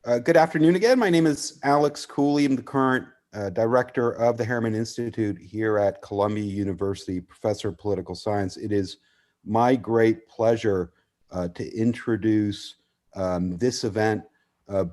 Good afternoon again. My name is Alex Cooley. I'm the current director of the Harriman Institute here at Columbia University, professor of political science. It is my great pleasure to introduce this event,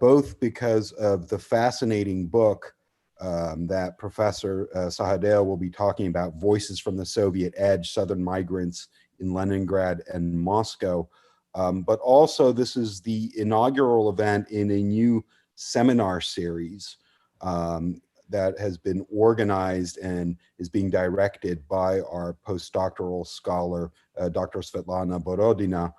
both because of the fascinating book that Professor Sahadeo will be talking about, Voices from the Soviet Edge, Southern Migrants in Leningrad and Moscow. But also this is the inaugural event in a new seminar series that has been organized and is being directed by our postdoctoral scholar, Dr. Svetlana Borodina,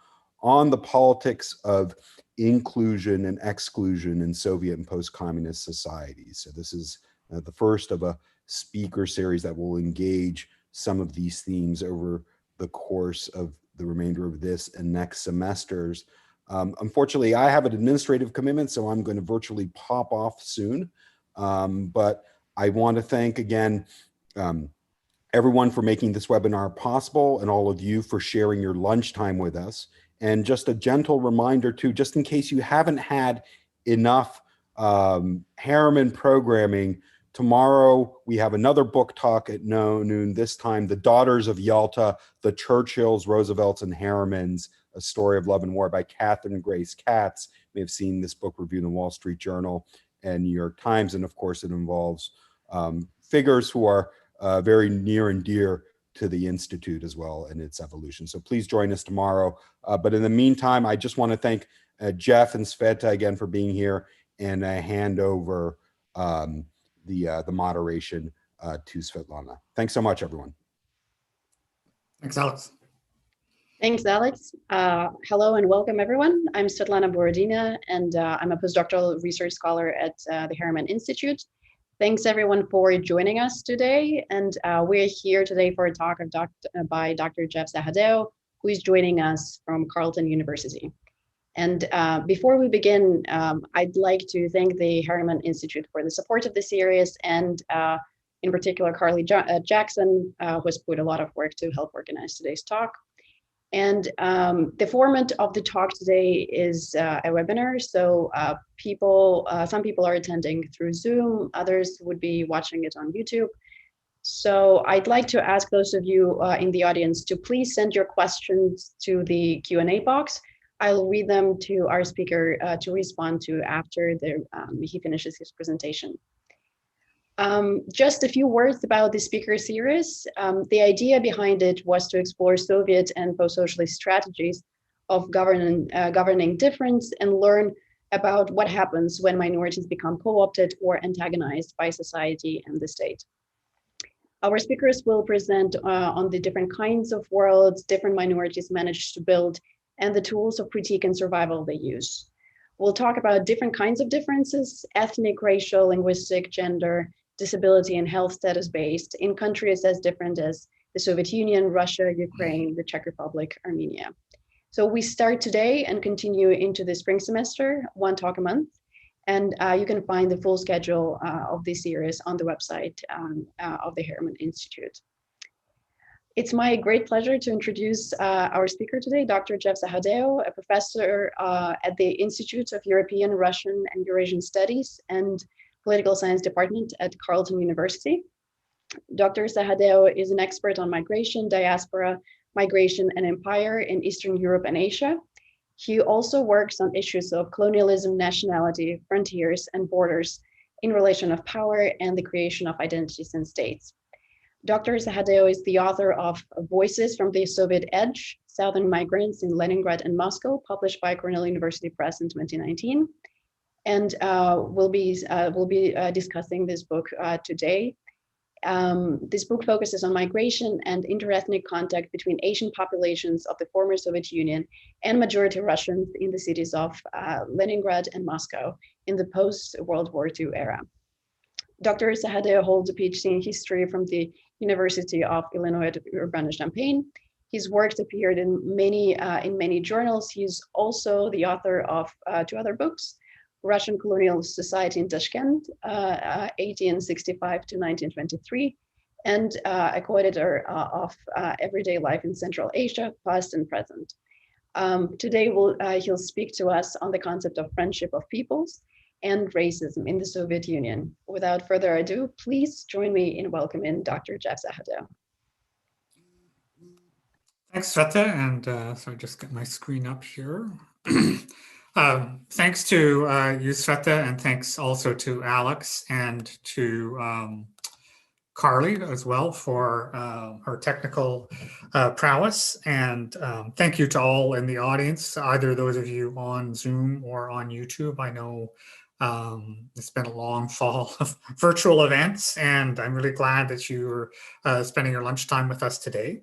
on the politics of inclusion and exclusion in Soviet and post-communist societies. So this is the first of a speaker series that will engage some of these themes over the course of the remainder of this and next semesters. Unfortunately, I have an administrative commitment, so I'm going to virtually pop off soon. But I want to thank again everyone for making this webinar possible, and all of you for sharing your lunchtime with us. And just a gentle reminder too, just in case you haven't had enough Harriman programming, tomorrow we have another book talk at noon, this time The Daughters of Yalta, The Churchills, Roosevelts, and Harrimans, A Story of Love and War by Catherine Grace Katz. You may have seen this book reviewed in the Wall Street Journal and New York Times, and of course it involves figures who are very near and dear to the Institute as well and its evolution. So please join us tomorrow. But in the meantime, I just want to thank Jeff and Sveta again for being here, and I hand over the moderation to Svetlana. Thanks so much, everyone. Thanks, Alex. Thanks, Alex. Hello and welcome, everyone. I'm Svetlana Borodina, and I'm a postdoctoral research scholar at the Harriman Institute. Thanks, everyone, for joining us today. And we're here today for a talk by Dr. Jeff Sahadeo, who is joining us from Carleton University. And before we begin, I'd like to thank the Harriman Institute for the support of the series, and in particular, Carly Jackson, who has put a lot of work to help organize today's talk. And the format of the talk today is a webinar. So some people are attending through Zoom, others would be watching it on YouTube. So I'd like to ask those of you in the audience to please send your questions to the Q&A box. I'll read them to our speaker to respond to after he finishes his presentation. Just a few words about the speaker series. The idea behind it was to explore Soviet and post-socialist strategies of governing difference and learn about what happens when minorities become co-opted or antagonized by society and the state. Our speakers will present on the different kinds of worlds different minorities manage to build and the tools of critique and survival they use. We'll talk about different kinds of differences: ethnic, racial, linguistic, gender, disability, and health status based in countries as different as the Soviet Union, Russia, Ukraine, the Czech Republic, Armenia. So we start today and continue into the spring semester, one talk a month. And you can find the full schedule of this series on the website of the Harriman Institute. It's my great pleasure to introduce our speaker today, Dr. Jeff Sahadeo, a professor at the Institute of European, Russian, and Eurasian Studies and Political Science Department at Carleton University. Dr. Sahadeo is an expert on migration, diaspora, migration, and empire in Eastern Europe and Asia. He also works on issues of colonialism, nationality, frontiers, and borders in relation of power and the creation of identities and states. Dr. Sahadeo is the author of Voices from the Soviet Edge, Southern Migrants in Leningrad and Moscow, published by Cornell University Press in 2019. And we'll be discussing this book today. This book focuses on migration and interethnic contact between Asian populations of the former Soviet Union and majority Russians in the cities of Leningrad and Moscow in the post-World War II era. Dr. Sahadeo holds a PhD in history from the University of Illinois at Urbana-Champaign. His works appeared in many journals. He's also the author of two other books: Russian Colonial Society in Tashkent, 1865 to 1923, and a co-editor of Everyday Life in Central Asia, Past and Present. Today he'll speak to us on the concept of friendship of peoples and racism in the Soviet Union. Without further ado, please join me in welcoming Dr. Jeff Sahadeo. Thanks, Sveta, and so I just get my screen up here. Thanks to you, Sveta, and thanks also to Alex and to Carly as well for her technical prowess. And thank you to all in the audience, either those of you on Zoom or on YouTube. I know it's been a long fall of virtual events, and I'm really glad that you're spending your lunchtime with us today.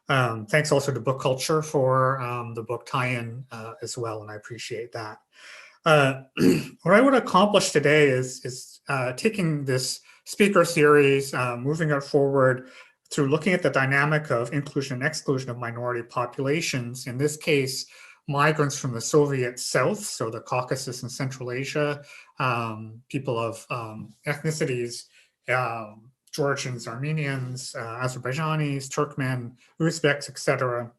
Thanks also to Book Culture for the book tie-in as well, and I appreciate that. What I would accomplish today is taking this speaker series, moving it forward through looking at the dynamic of inclusion and exclusion of minority populations, in this case, migrants from the Soviet South, so the Caucasus and Central Asia, people of ethnicities, Georgians, Armenians, Azerbaijanis, Turkmen, Uzbeks, etc.,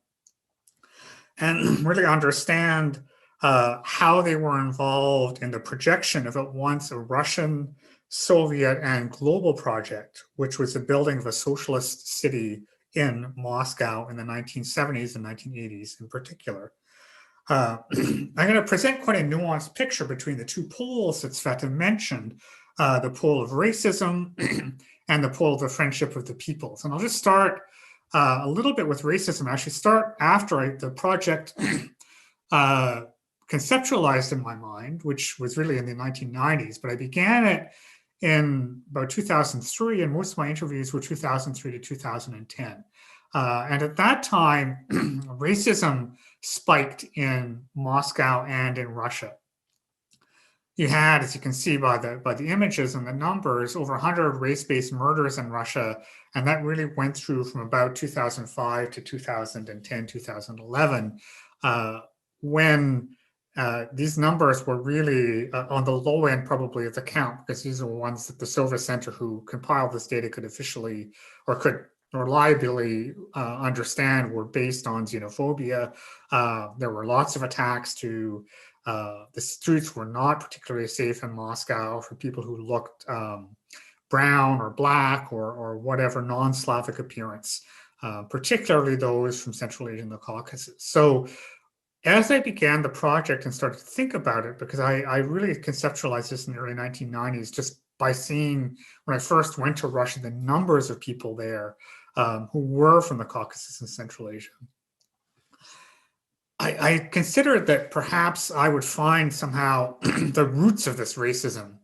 and really understand how they were involved in the projection of at once a Russian, Soviet, and global project, which was the building of a socialist city in Moscow in the 1970s and 1980s in particular. I'm going to present quite a nuanced picture between the two poles that Sveta mentioned, the pole of racism and the pole of the friendship of the peoples. And I'll just start a little bit with racism. I actually start after the project conceptualized in my mind, which was really in the 1990s, but I began it in about 2003, and most of my interviews were 2003 to 2010. And at that time, racism spiked in Moscow and in Russia. You had, as you can see by the images and the numbers, over 100 race-based murders in Russia, and that really went through from about 2005 to 2010, 2011, when these numbers were really on the low end probably of the count, because these are the ones that the Silver Center who compiled this data could officially or could reliably understand were based on xenophobia. There were lots of attacks to the streets were not particularly safe in Moscow for people who looked brown or black or whatever non-Slavic appearance, particularly those from Central Asia and the Caucasus. So as I began the project and started to think about it, because I really conceptualized this in the early 1990s, just by seeing, when I first went to Russia, the numbers of people there who were from the Caucasus and Central Asia. I considered that perhaps I would find somehow the roots of this racism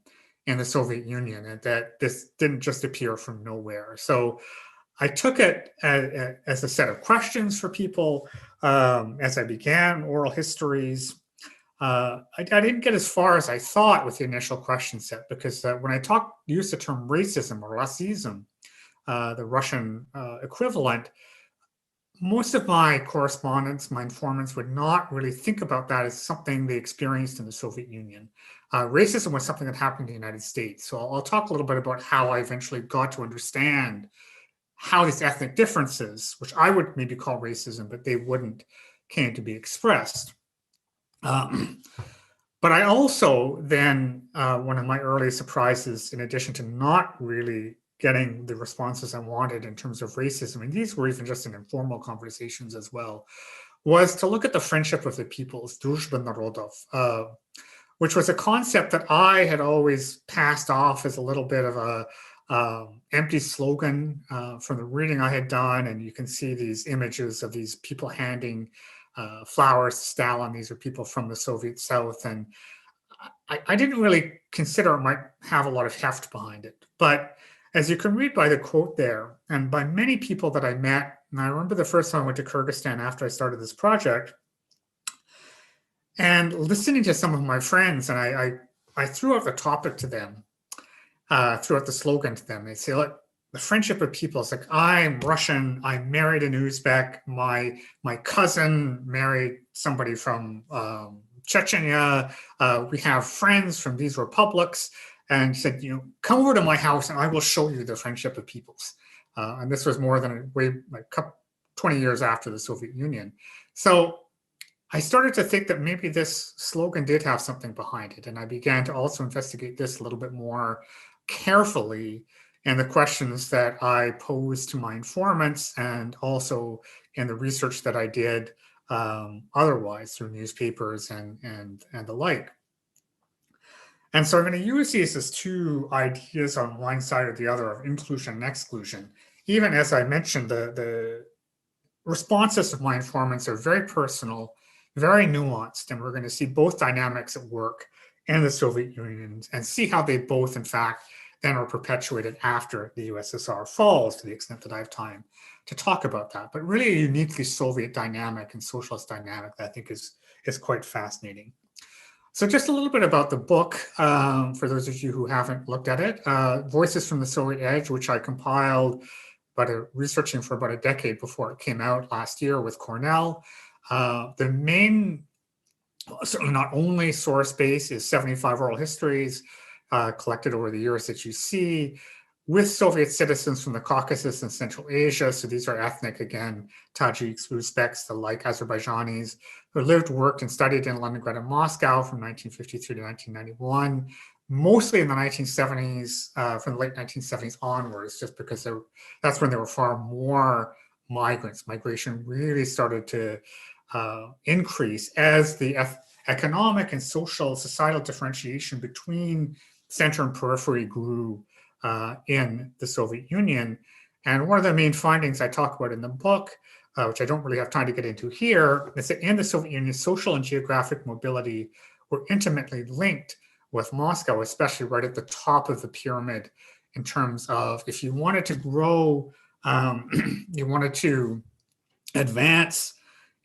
in the Soviet Union, and that this didn't just appear from nowhere. So I took it as a set of questions for people as I began oral histories. I didn't get as far as I thought with the initial question set, because when I used the term racism or racism, the Russian equivalent, most of my correspondents, my informants, would not really think about that as something they experienced in the Soviet Union. Racism was something that happened in the United States. So I'll talk a little bit about how I eventually got to understand how these ethnic differences, which I would maybe call racism, but they wouldn't, came to be expressed. But I also then, one of my early surprises, in addition to not really getting the responses I wanted in terms of racism, and these were even just in informal conversations as well, was to look at the friendship of the peoples, Druzhba Narodov, which was a concept that I had always passed off as a little bit of a empty slogan from the reading I had done. And you can see these images of these people handing flowers to Stalin. These are people from the Soviet South. And I didn't really consider it might have a lot of heft behind it. But as you can read by the quote there, and by many people that I met, and I remember the first time I went to Kyrgyzstan after I started this project, and listening to some of my friends, and I threw out the topic to them, threw out the slogan to them. They say, look, the friendship of people is like, I'm Russian, I married an Uzbek, my cousin married somebody from Chechnya, we have friends from these republics, and said, come over to my house and I will show you the friendship of peoples. And this was more than 20 years after the Soviet Union. So I started to think that maybe this slogan did have something behind it. And I began to also investigate this a little bit more carefully and the questions that I posed to my informants and also in the research that I did otherwise through newspapers and the like. And so I'm going to use these as two ideas on one side or the other of inclusion and exclusion. Even as I mentioned, the responses of my informants are very personal, very nuanced, and we're going to see both dynamics at work in the Soviet Union and see how they both, in fact, then are perpetuated after the USSR falls, to the extent that I have time to talk about that. But really a uniquely Soviet dynamic and socialist dynamic that I think is quite fascinating. So just a little bit about the book, for those of you who haven't looked at it. Voices from the Soviet Edge, which I compiled researching for about a decade before it came out last year with Cornell. The main, certainly not only source base, is 75 oral histories collected over the years that you see with Soviet citizens from the Caucasus and Central Asia. So these are ethnic, again, Tajiks, Uzbeks, the like Azerbaijanis, who lived, worked, and studied in Leningrad and Moscow from 1953 to 1991, mostly in the 1970s, from the late 1970s onwards, just because that's when there were far more migrants. Migration really started to increase as the economic and social societal differentiation between center and periphery grew in the Soviet Union. And one of the main findings I talk about in the book, which I don't really have time to get into here, is that in the Soviet Union, social and geographic mobility were intimately linked with Moscow, especially right at the top of the pyramid, in terms of if you wanted to grow, you wanted to advance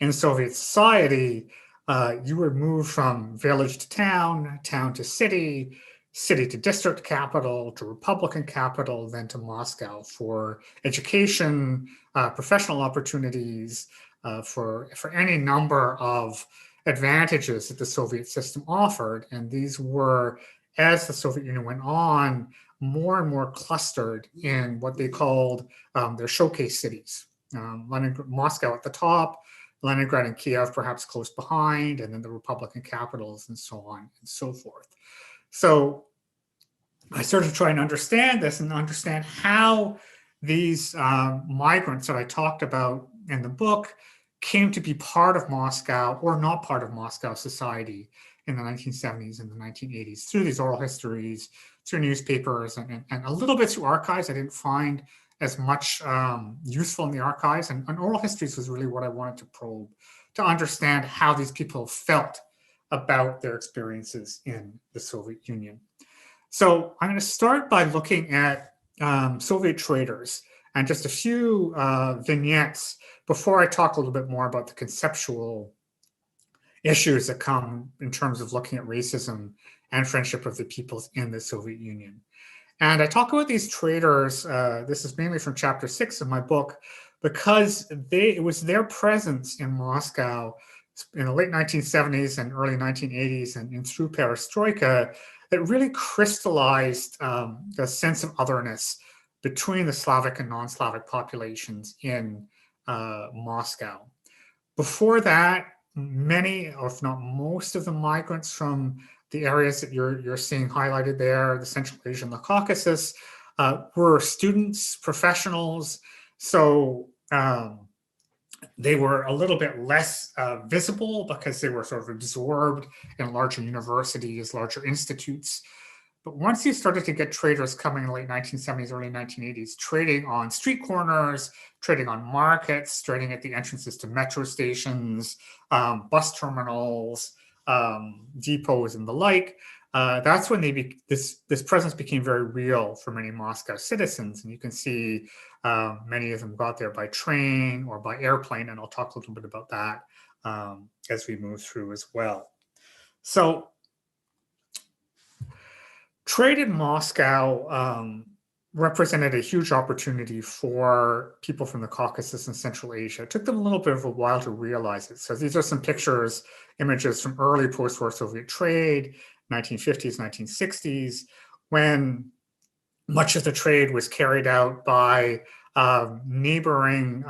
in Soviet society, you would move from village to town, town to city, city to district capital, to Republican capital, then to Moscow for education, professional opportunities, for any number of advantages that the Soviet system offered. And these were, as the Soviet Union went on, more and more clustered in what they called their showcase cities. Moscow at the top, Leningrad and Kiev perhaps close behind, and then the Republican capitals and so on and so forth. So I started to try and understand this and understand how these migrants that I talked about in the book came to be part of Moscow or not part of Moscow society in the 1970s and the 1980s through these oral histories, through newspapers, and a little bit through archives. I didn't find as much useful in the archives, and oral histories was really what I wanted to probe, to understand how these people felt about their experiences in the Soviet Union. So I'm going to start by looking at Soviet traders and just a few vignettes before I talk a little bit more about the conceptual issues that come in terms of looking at racism and friendship of the peoples in the Soviet Union. And I talk about these traders, this is mainly from chapter 6 of my book, because it was their presence in Moscow in the late 1970s and early 1980s and through perestroika that really crystallized the sense of otherness between the Slavic and non-Slavic populations in Moscow. Before that, many, if not most, of the migrants from the areas that you're seeing highlighted there, the Central Asia and the Caucasus, were students, professionals. So they were a little bit less visible because they were sort of absorbed in larger universities, larger institutes. But once you started to get traders coming in the late 1970s, early 1980s, trading on street corners, trading on markets, trading at the entrances to metro stations, bus terminals, depots, and the like, that's when this presence became very real for many Moscow citizens. And you can see many of them got there by train or by airplane, and I'll talk a little bit about that as we move through as well. So trade in Moscow represented a huge opportunity for people from the Caucasus and Central Asia. It took them a little bit of a while to realize it. So these are some images from early post-war Soviet trade, 1950s, 1960s, when much of the trade was carried out by neighboring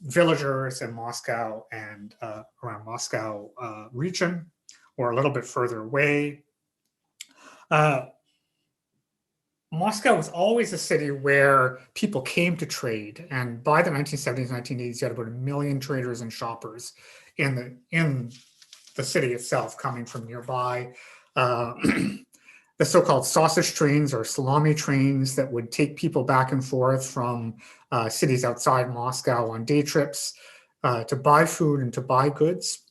villagers in Moscow and around Moscow region, or a little bit further away. Moscow was always a city where people came to trade, and by the 1970s, 1980s, you had about 1 million traders and shoppers in the city itself, coming from nearby. The so-called sausage trains or salami trains that would take people back and forth from cities outside Moscow on day trips to buy food and to buy goods.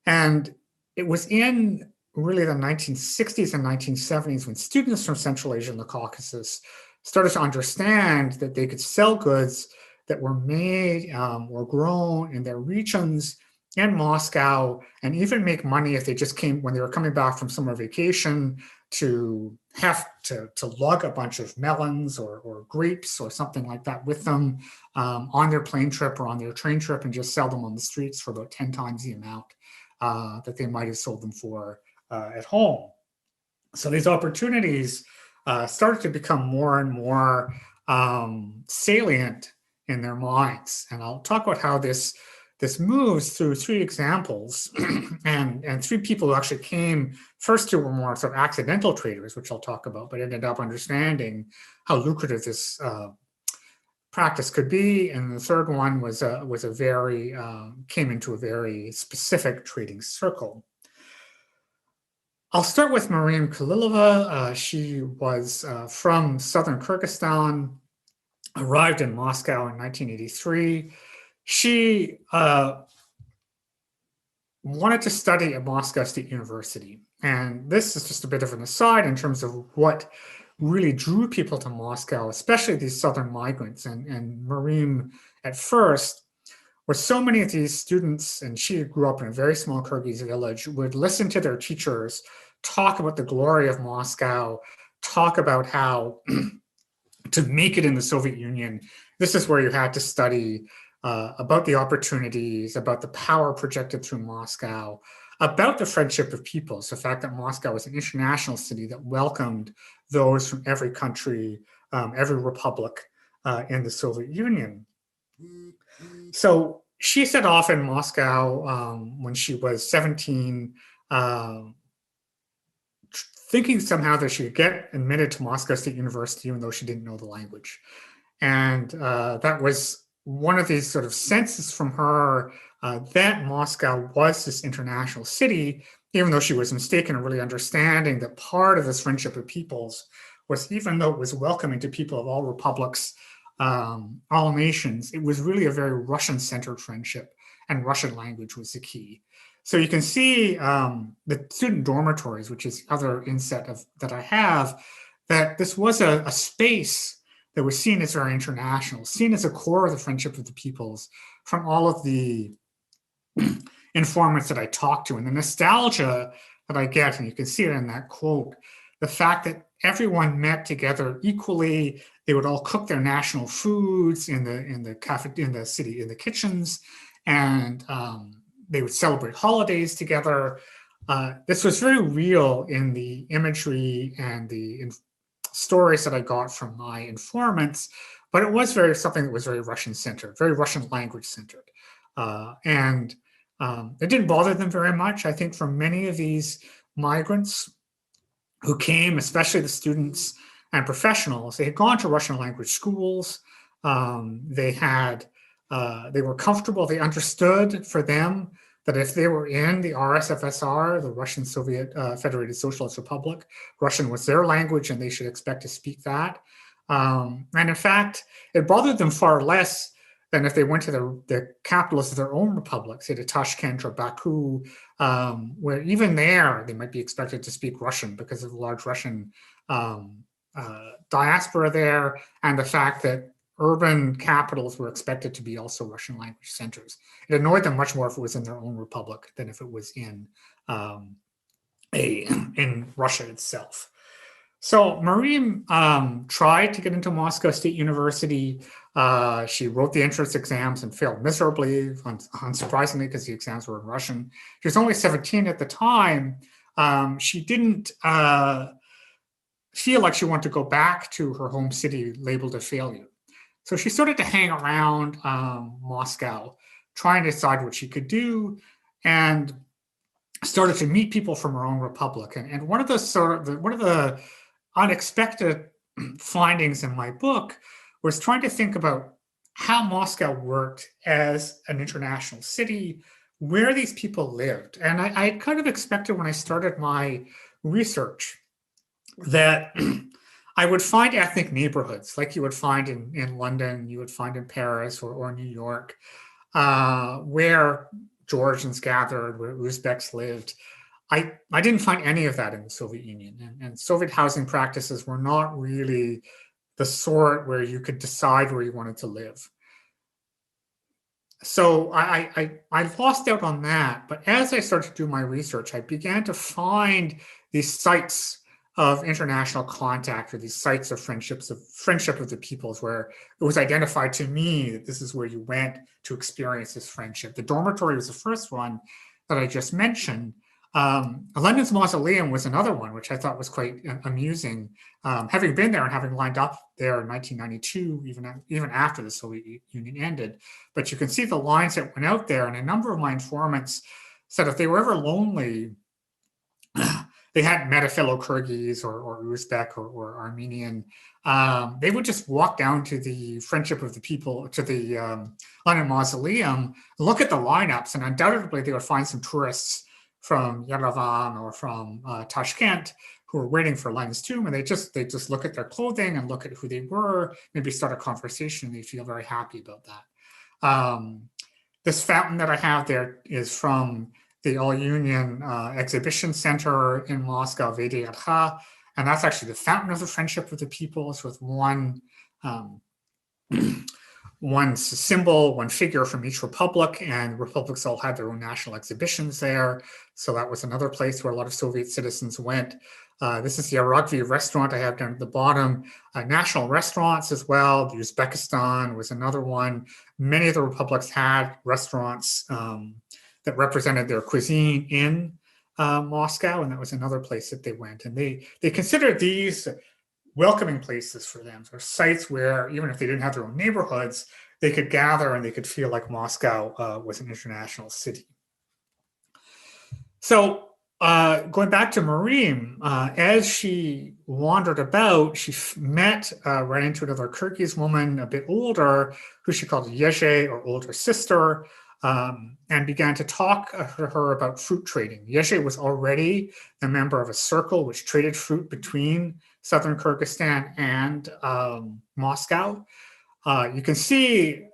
And it was in really the 1960s and 1970s when students from Central Asia and the Caucasus started to understand that they could sell goods that were made or grown in their regions in Moscow, and even make money if they just came, when they were coming back from summer vacation, to have to lug a bunch of melons or grapes or something like that with them on their plane trip or on their train trip, and just sell them on the streets for about 10 times the amount that they might have sold them for at home. So these opportunities started to become more and more salient in their minds. And I'll talk about how this moves through 3 examples and 3 people who actually came. First 2 were more sort of accidental traders, which I'll talk about, but ended up understanding how lucrative this practice could be. And the third one was a very came into a very specific trading circle. I'll start with Maryam Khalilova. She was from southern Kyrgyzstan, arrived in Moscow in 1983. She wanted to study at Moscow State University. And this is just a bit of an aside in terms of what really drew people to Moscow, especially these southern migrants. And Maryam, at first, with so many of these students, and she grew up in a very small Kyrgyz village, would listen to their teachers talk about the glory of Moscow, talk about how to make it in the Soviet Union, this is where you had to study about the opportunities, about the power projected through Moscow, about the friendship of peoples, the fact that Moscow was an international city that welcomed those from every country, every republic in the Soviet Union. So she set off in Moscow when she was 17, thinking somehow that she could get admitted to Moscow State University, even though she didn't know the language. And that was one of these sort of senses from her that Moscow was this international city, even though she was mistaken in really understanding that part of this friendship of peoples was, even though it was welcoming to people of all republics, all nations, it was really a very Russian-centered friendship, and Russian language was the key. So you can see the student dormitories, which is the other inset that I have, that this was a space that was seen as very international, seen as a core of the friendship of the peoples from all of the informants that I talked to, and the nostalgia that I get, and you can see it in that quote, the fact that everyone met together equally, they would all cook their national foods in the city, in the kitchens, and they would celebrate holidays together. This was very real in the imagery and the stories that I got from my informants, but it was something that was very Russian-centered, very Russian language-centered. And it didn't bother them very much. I think for many of these migrants who came, especially the students and professionals, they had gone to Russian language schools. They were comfortable. They understood for them that if they were in the RSFSR, the Russian Soviet Federated Socialist Republic, Russian was their language and they should expect to speak that. And in fact, it bothered them far less than if they went to the capitals of their own republics, say to Tashkent or Baku, where even there they might be expected to speak Russian because of the large Russian diaspora there, and the fact that urban capitals were expected to be also Russian language centers. It annoyed them much more if it was in their own republic than if it was in Russia itself. So Maryam tried to get into Moscow State University. She wrote the entrance exams and failed miserably, unsurprisingly, because the exams were in Russian. She was only 17 at the time. She didn't feel like she wanted to go back to her home city labeled a failure. So she started to hang around Moscow, trying to decide what she could do, and started to meet people from her own republic. And one of the unexpected findings in my book was trying to think about how Moscow worked as an international city, where these people lived. And I kind of expected when I started my research that I would find ethnic neighborhoods like you would find in London, you would find in Paris or New York, where Georgians gathered, where Uzbeks lived. I didn't find any of that in the Soviet Union. And Soviet housing practices were not really the sort where you could decide where you wanted to live. So I lost out on that. But as I started to do my research, I began to find these sites of international contact, or these sites of friendship of the peoples, where it was identified to me that this is where you went to experience this friendship. The dormitory was the first one that I just mentioned. Lenin's mausoleum was another one, which I thought was quite amusing. Having been there and having lined up there in 1992, even after the Soviet Union ended. But you can see the lines that went out there, and a number of my informants said if they were ever lonely, they hadn't met a fellow Kyrgyz or Uzbek or Armenian, they would just walk down to the Friendship of the People, to the Lenin Mausoleum, look at the lineups, and undoubtedly they would find some tourists from Yerevan or from Tashkent who were waiting for Lenin's tomb, and they just look at their clothing and look at who they were, maybe start a conversation, and they feel very happy about that. This fountain that I have there is from the All-Union Exhibition Center in Moscow, Vediyadha, and that's actually the fountain of the Friendship of the Peoples, with one symbol, one figure from each republic, and republics all had their own national exhibitions there. So that was another place where a lot of Soviet citizens went. This is the Aragvi restaurant I have down at the bottom. National restaurants as well. The Uzbekistan was another one. Many of the republics had restaurants that represented their cuisine in Moscow, and that was another place that they went. And they considered these welcoming places for them, or sites where even if they didn't have their own neighborhoods, they could gather and they could feel like Moscow was an international city. So going back to Marim, as she wandered about, she ran into another Kyrgyz woman, a bit older, who she called Yezhe, or older sister, and began to talk to her about fruit trading. Yezhe was already a member of a circle which traded fruit between southern Kyrgyzstan and Moscow. You can see,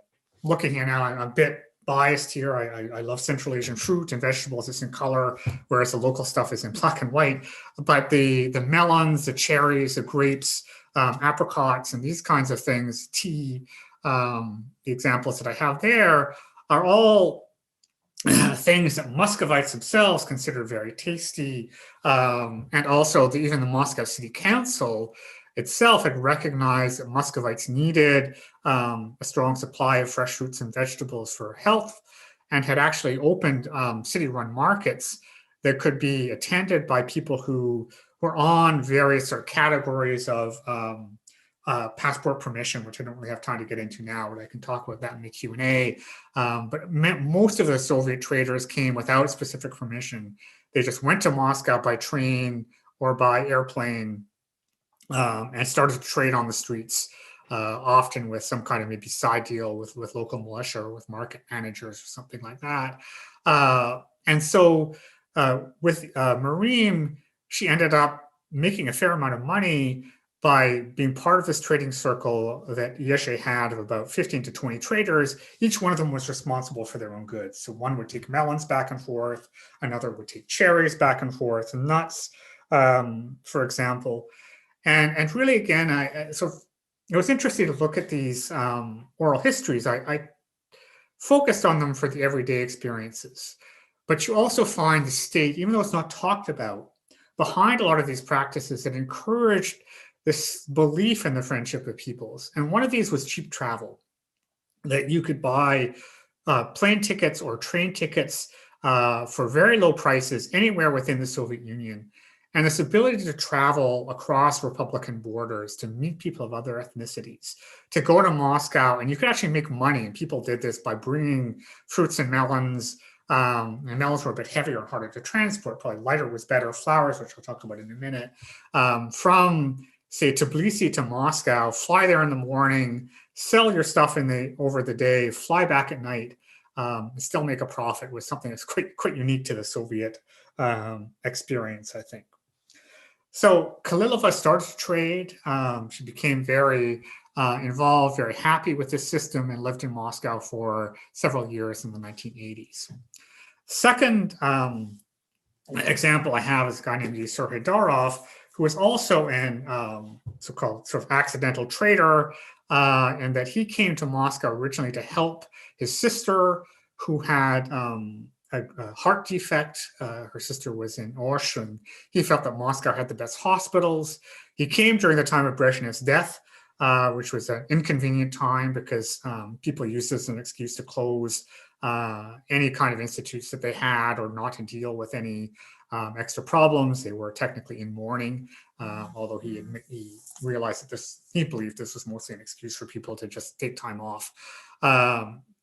looking here now, I'm a bit biased here. I love Central Asian fruit and vegetables. It's in color, whereas the local stuff is in black and white. But the melons, the cherries, the grapes, apricots, and these kinds of things, tea, the examples that I have there, are all things that Muscovites themselves considered very tasty. And also even the Moscow City Council itself had recognized that Muscovites needed a strong supply of fresh fruits and vegetables for health, and had actually opened city-run markets that could be attended by people who were on various sort of categories of passport permission, which I don't really have time to get into now, but I can talk about that in the Q&A. But most of the Soviet traders came without specific permission. They just went to Moscow by train or by airplane and started to trade on the streets, often with some kind of maybe side deal with local militia or with market managers or something like that. And so with Marim, she ended up making a fair amount of money by being part of this trading circle that Yezhe had of about 15 to 20 traders. Each one of them was responsible for their own goods. So one would take melons back and forth, another would take cherries back and forth, nuts, for example. And really, again, so it was interesting to look at these oral histories. I focused on them for the everyday experiences. But you also find the state, even though it's not talked about, behind a lot of these practices that encouraged this belief in the friendship of peoples. And one of these was cheap travel, that you could buy plane tickets or train tickets for very low prices anywhere within the Soviet Union. And this ability to travel across Republican borders, to meet people of other ethnicities, to go to Moscow, and you could actually make money. And people did this by bringing fruits and melons. And melons were a bit heavier and harder to transport. Probably lighter was better. Flowers, which I'll talk about in a minute, from say Tbilisi to Moscow. Fly there in the morning, sell your stuff over the day, fly back at night, and still make a profit was something that's quite unique to the Soviet experience, I think. So Kalilova started to trade. She became very involved, very happy with this system, and lived in Moscow for several years in the 1980s. Second example I have is a guy named Yusur Haydarov, who was also an so-called sort of accidental trader, and that he came to Moscow originally to help his sister, who had a heart defect. Her sister was in Otherness. He felt that Moscow had the best hospitals. He came during the time of Brezhnev's death, which was an inconvenient time because people used this as an excuse to close any kind of institutes that they had, or not to deal with any extra problems. They were technically in mourning, although he realized that he believed this was mostly an excuse for people to just take time off.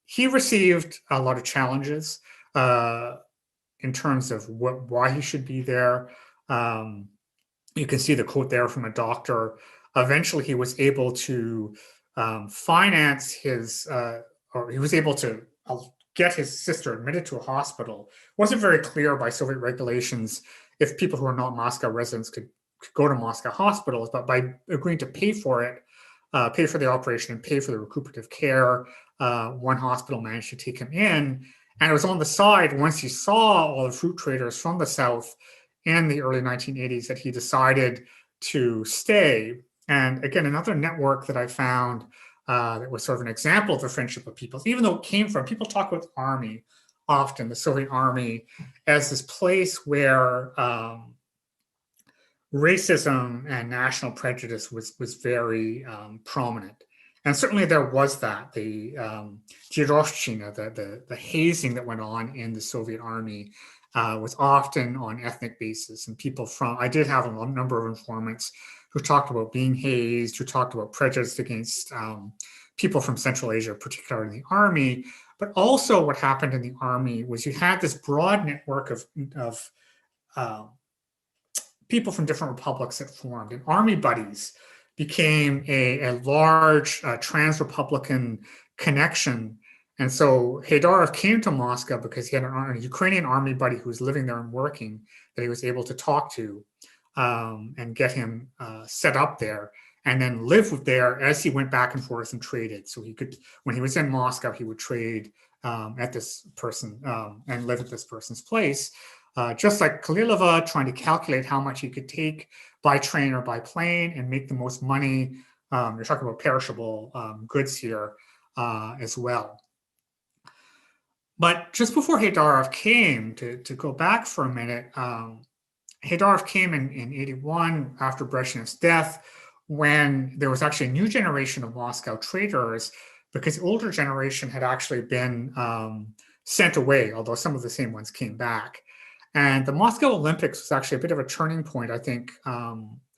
He received a lot of challenges in terms of why he should be there. You can see the quote there from a doctor. Eventually, he was able to finance his, or he was able to get his sister admitted to a hospital. It wasn't very clear by Soviet regulations if people who are not Moscow residents could go to Moscow hospitals, but by agreeing to pay for it, pay for the operation and pay for the recuperative care, one hospital managed to take him in. And it was on the side, once he saw all the fruit traders from the South in the early 1980s, that he decided to stay. And again, another network that I found that was sort of an example of the friendship of people, even though it came from, people talk about the army often, the Soviet army, as this place where racism and national prejudice was very prominent. And certainly there was that, the Eurasian, the hazing that went on in the Soviet army was often on ethnic basis. And people from, I did have a number of informants who talked about being hazed, who talked about prejudice against people from Central Asia, particularly in the army. But also what happened in the army was you had this broad network of people from different republics that formed, and army buddies became a large trans-Republican connection. And so Haydarov came to Moscow because he had a Ukrainian army buddy who was living there and working that he was able to talk to and get him set up there, and then live there as he went back and forth and traded. So he could, when he was in Moscow, he would trade at this person and live at this person's place. Just like Kalilova, trying to calculate how much he could take by train or by plane and make the most money. You're talking about perishable goods here as well. But just before Haydarov came, to go back for a minute, Haydarov came in 81 after Brezhnev's death, when there was actually a new generation of Moscow traders, because the older generation had actually been sent away, although some of the same ones came back. And the Moscow Olympics was actually a bit of a turning point, I think,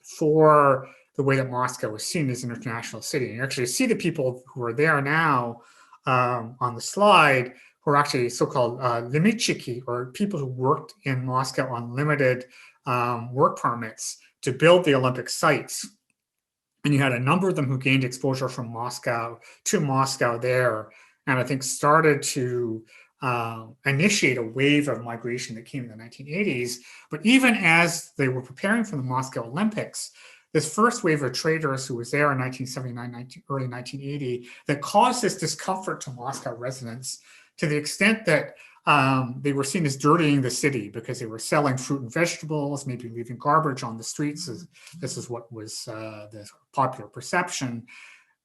for the way that Moscow was seen as an international city. And you actually see the people who are there now on the slide, who are actually so-called limitchiki, or people who worked in Moscow on limited work permits to build the Olympic sites. And you had a number of them who gained exposure from Moscow to Moscow there, and I think started to initiate a wave of migration that came in the 1980s. But even as they were preparing for the Moscow Olympics, this first wave of traders who was there in 1979, early 1980, that caused this discomfort to Moscow residents, to the extent that they were seen as dirtying the city because they were selling fruit and vegetables, maybe leaving garbage on the streets. This is what was the popular perception,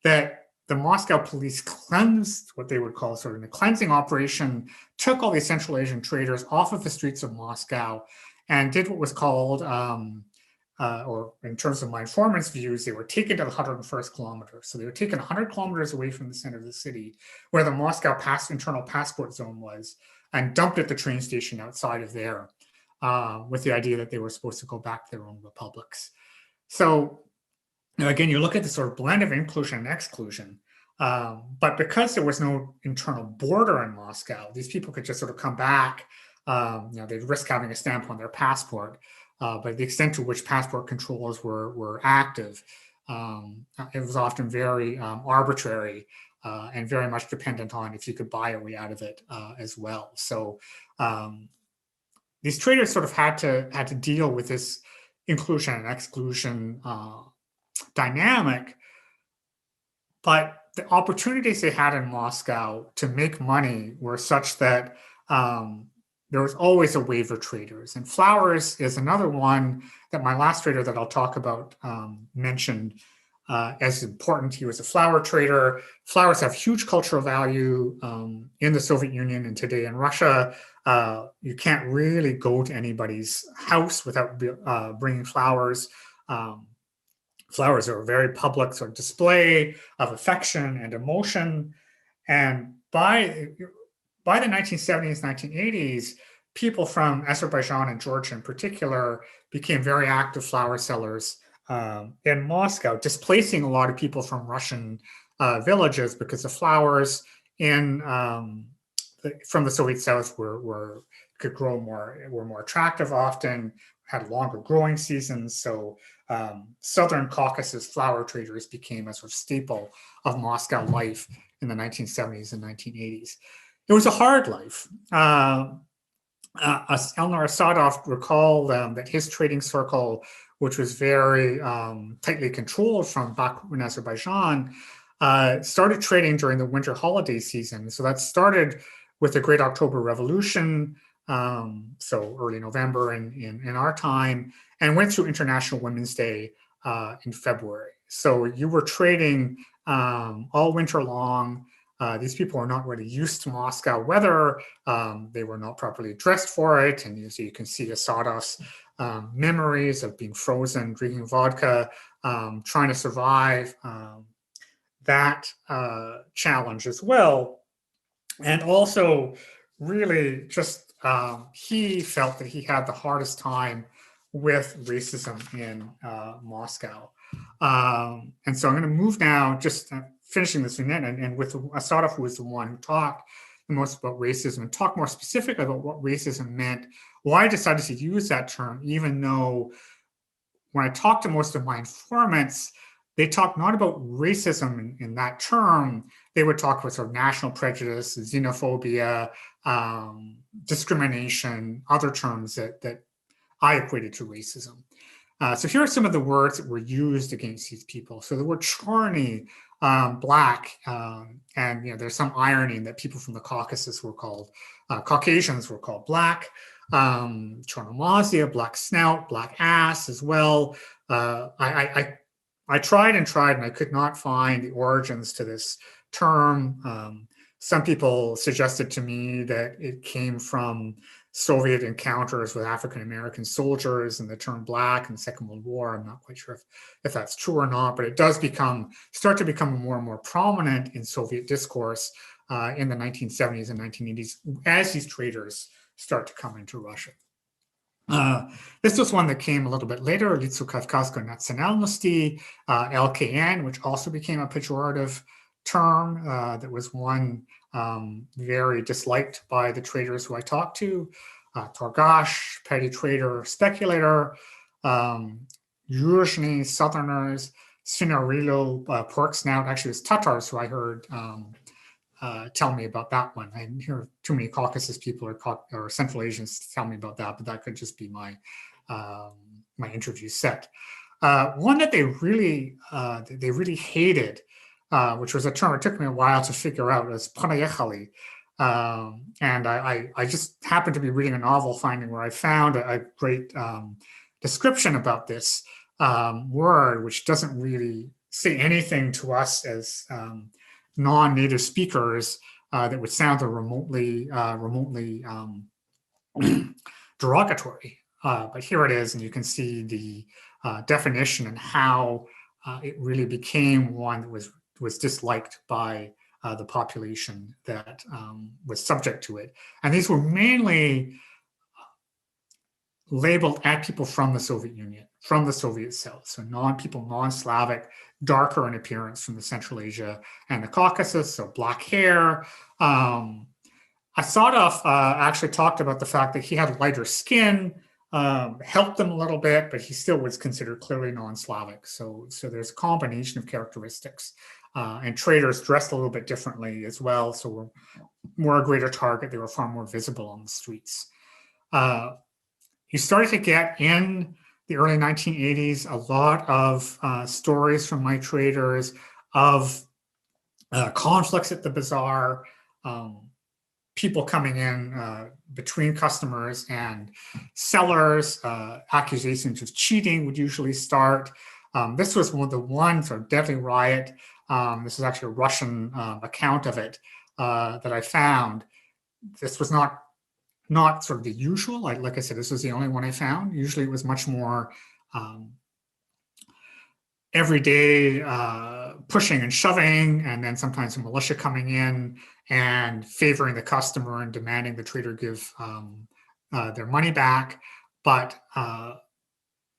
that the Moscow police cleansed, what they would call sort of a cleansing operation, took all these Central Asian traders off of the streets of Moscow and did what was called, or in terms of my informant's views, they were taken to the 101st kilometer. So they were taken 100 kilometers away from the center of the city, where the Moscow internal passport zone was, and dumped at the train station outside of there. with the idea that they were supposed to go back to their own republics. So again, you look at the sort of blend of inclusion and exclusion, but because there was no internal border in Moscow, these people could just sort of come back. They'd risk having a stamp on their passport, but the extent to which passport controls were active, it was often very arbitrary and very much dependent on if you could buy a way out of it as well. So these traders sort of had to deal with this inclusion and exclusion dynamic, but the opportunities they had in Moscow to make money were such that there was always a wave of traders. And flowers is another one that my last trader that I'll talk about mentioned as important. He was a flower trader. Flowers have huge cultural value in the Soviet Union and today in Russia. You can't really go to anybody's house without bringing flowers. Flowers are a very public sort of display of affection and emotion. And by the 1970s, 1980s, people from Azerbaijan and Georgia in particular became very active flower sellers in Moscow, displacing a lot of people from Russian villages because the flowers from the Soviet South were more attractive often, had longer growing seasons. So Southern Caucasus flower traders became a sort of staple of Moscow life in the 1970s and 1980s. It was a hard life. Elnar Asadov recalled that his trading circle, which was very tightly controlled from Baku in Azerbaijan, started trading during the winter holiday season. So that started with the Great October Revolution, so early November in our time, and went through International Women's Day in February. So you were trading all winter long. These people are not really used to Moscow weather. They were not properly dressed for it. And so you can see Asadov's memories of being frozen, drinking vodka, trying to survive that challenge as well. And also really just he felt that he had the hardest time with racism in Moscow. And so I'm going to move now, just finishing this vignette, and with Asadov, who was the one who talked the most about racism and talked more specifically about what racism meant. Why I decided to use that term, even though when I talked to most of my informants, they talked not about racism in that term. They would talk about sort of national prejudice, xenophobia, discrimination, other terms that I equated to racism. So here are some of the words that were used against these people. So the word chorny, black, and there's some irony in that people from the Caucasus were called, Caucasians were called black, chornomazia, black snout, black ass as well. I tried and I could not find the origins to this term. Some people suggested to me that it came from Soviet encounters with African-American soldiers and the term black in the Second World War. I'm not quite sure if that's true or not, but it does start to become more and more prominent in Soviet discourse in the 1970s and 1980s as these traders start to come into Russia. This was one that came a little bit later, Litsu Kavkazской nationalnosti, LKN, which also became a pejorative term that was one very disliked by the traders who I talked to. Torgash, petty trader, speculator, Eurasian, Southerners, Sinarilo, pork snout. Actually, it was Tatars who I heard tell me about that one. I didn't hear too many Caucasus people or Central Asians tell me about that, but that could just be my my interview set. One that they really hated, which was a term it took me a while to figure out, was panayechali. And I just happened to be reading a novel finding where I found a great description about this word, which doesn't really say anything to us as non-native speakers that would sound remotely derogatory. But here it is, and you can see the definition and how it really became one that was disliked by the population that was subject to it. And these were mainly labeled at people from the Soviet Union, from the Soviet South. So non-Slavic, darker in appearance from the Central Asia and the Caucasus, so black hair. Asadov actually talked about the fact that he had lighter skin, helped them a little bit, but he still was considered clearly non-Slavic. So there's a combination of characteristics. And traders dressed a little bit differently as well, so were more a greater target. They were far more visible on the streets. You started to get in the early 1980s a lot of stories from my traders of conflicts at the bazaar, people coming in between customers and sellers, accusations of cheating would usually start. This was one of the ones, or deadly riot. This is actually a Russian account of it that I found. This was not sort of the usual. Like I said, this was the only one I found. Usually it was much more everyday pushing and shoving, and then sometimes a militia coming in and favoring the customer and demanding the trader give their money back. But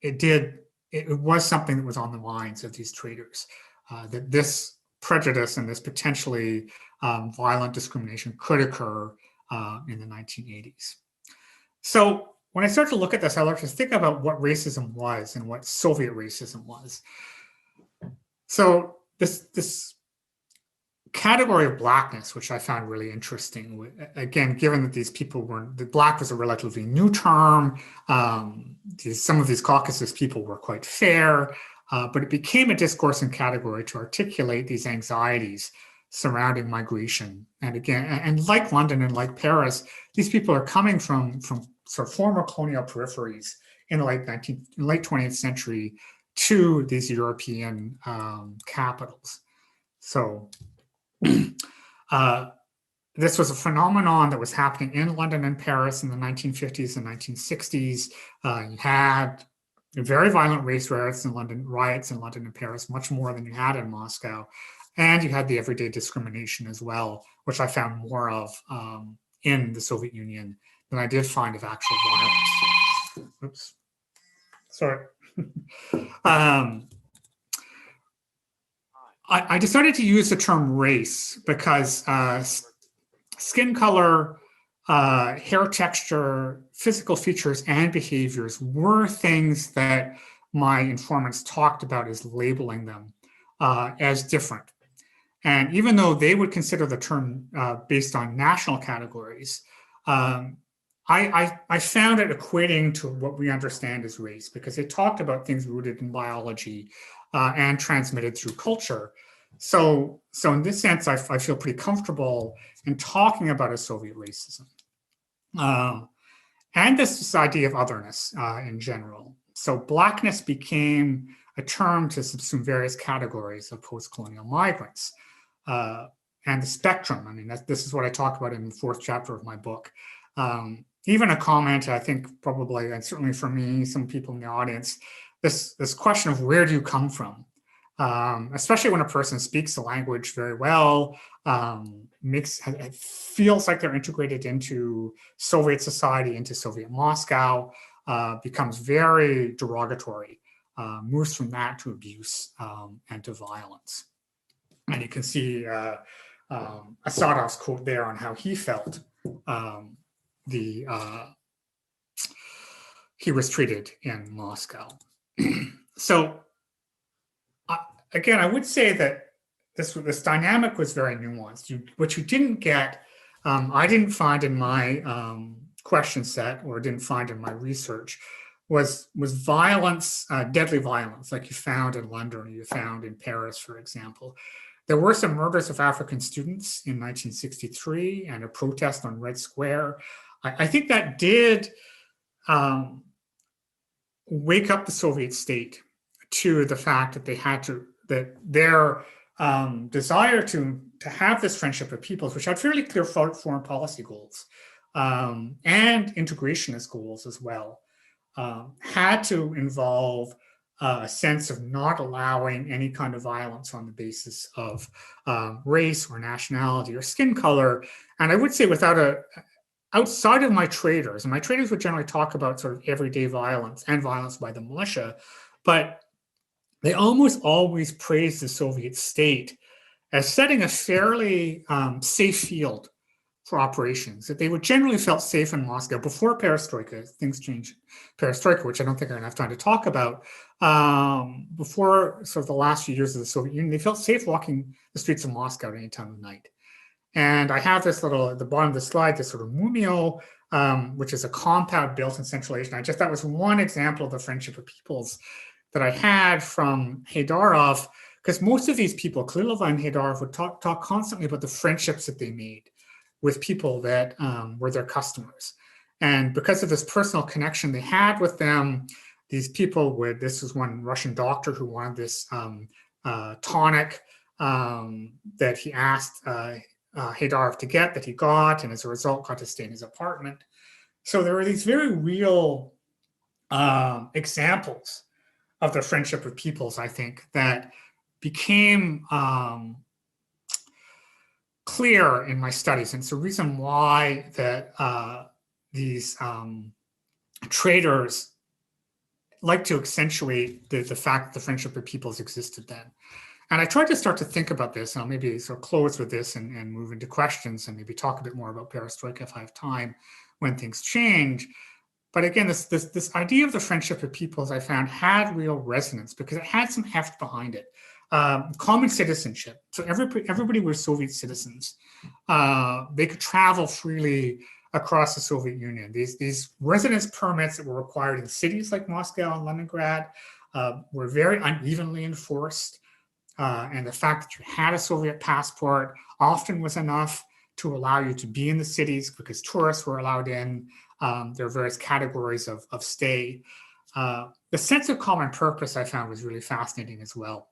it was something that was on the minds of these traders, that this prejudice and this potentially violent discrimination could occur in the 1980s. So when I start to look at this, I like to think about what racism was and what Soviet racism was. So this category of blackness, which I found really interesting, again, given that these people the black was a relatively new term, some of these Caucasus people were quite fair, but it became a discourse and category to articulate these anxieties surrounding migration. And again, and like London and like Paris, these people are coming from sort of former colonial peripheries in the late 20th century to these European capitals. So this was a phenomenon that was happening in London and Paris in the 1950s and 1960s. You had very violent race riots in London and Paris, much more than you had in Moscow. And you had the everyday discrimination as well, which I found more of in the Soviet Union than I did find of actual violence. Oops, sorry. I decided to use the term race because skin color, hair texture, physical features, and behaviors were things that my informants talked about as labeling them as different. And even though they would consider the term based on national categories, I found it equating to what we understand as race, because it talked about things rooted in biology and transmitted through culture. So in this sense, I feel pretty comfortable in talking about a Soviet racism. And this idea of otherness in general. So blackness became a term to subsume various categories of post-colonial migrants. And the spectrum, I mean, this is what I talk about in the 4th chapter of my book. Even a comment, I think probably, and certainly for me, some people in the audience, this question of where do you come from? Especially when a person speaks the language very well, it feels like they're integrated into Soviet society, into Soviet Moscow, becomes very derogatory, moves from that to abuse and to violence. And you can see Asadov's quote there on how he felt he was treated in Moscow. So again, I would say that this dynamic was very nuanced. What you didn't get, I didn't find in my question set, or didn't find in my research, was violence, deadly violence, like you found in London or you found in Paris, for example. There were some murders of African students in 1963 and a protest on Red Square. I think that did wake up the Soviet state to the fact that that their desire to have this friendship with peoples, which had fairly clear foreign policy goals and integrationist goals as well, had to involve a sense of not allowing any kind of violence on the basis of race or nationality or skin color. And I would say without outside of my traders, and my traders would generally talk about sort of everyday violence and violence by the militia, but they almost always praised the Soviet state as setting a fairly safe field for operations, that they were generally felt safe in Moscow before perestroika. Things changed perestroika, which I don't think I have time to talk about. Before sort of the last few years of the Soviet Union, they felt safe walking the streets of Moscow at any time of night. And I have this little, at the bottom of the slide, this sort of mumio, which is a compound built in Central Asia. And that was one example of the friendship of peoples that I had from Haydarov, because most of these people, Krylova and Haydarov, would talk constantly about the friendships that they made with people that were their customers. And because of this personal connection they had with them, these people would, this was one Russian doctor who wanted this tonic that he asked Haydarov to get, that he got, and as a result got to stay in his apartment. So there were these very real examples of the friendship of peoples, I think, that became clear in my studies. And it's the reason why that these traders like to accentuate the fact that the friendship of peoples existed then. And I tried to start to think about this, and I'll maybe sort of close with this and move into questions and maybe talk a bit more about perestroika if I have time when things change. But again, this idea of the friendship of peoples I found had real resonance because it had some heft behind it. Common citizenship. So everybody were Soviet citizens. They could travel freely across the Soviet Union. These residence permits that were required in cities like Moscow and Leningrad were very unevenly enforced. And the fact that you had a Soviet passport often was enough to allow you to be in the cities because tourists were allowed in. There are various categories of stay. The sense of common purpose I found was really fascinating as well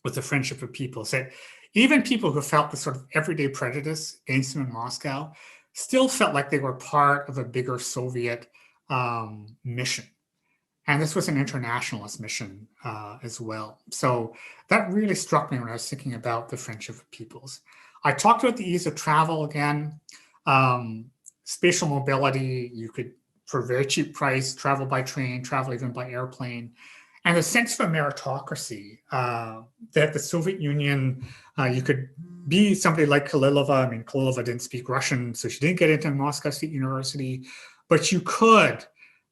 with the friendship of people. So even people who felt the sort of everyday prejudice against them in Moscow still felt like they were part of a bigger Soviet mission. And this was an internationalist mission as well. So that really struck me when I was thinking about the friendship of peoples. I talked about the ease of travel again, spatial mobility. You could, for a very cheap price, travel by train, travel even by airplane. And the sense of a meritocracy that the Soviet Union, you could be somebody like Krylova. I mean, Krylova didn't speak Russian, so she didn't get into Moscow State University, but you could,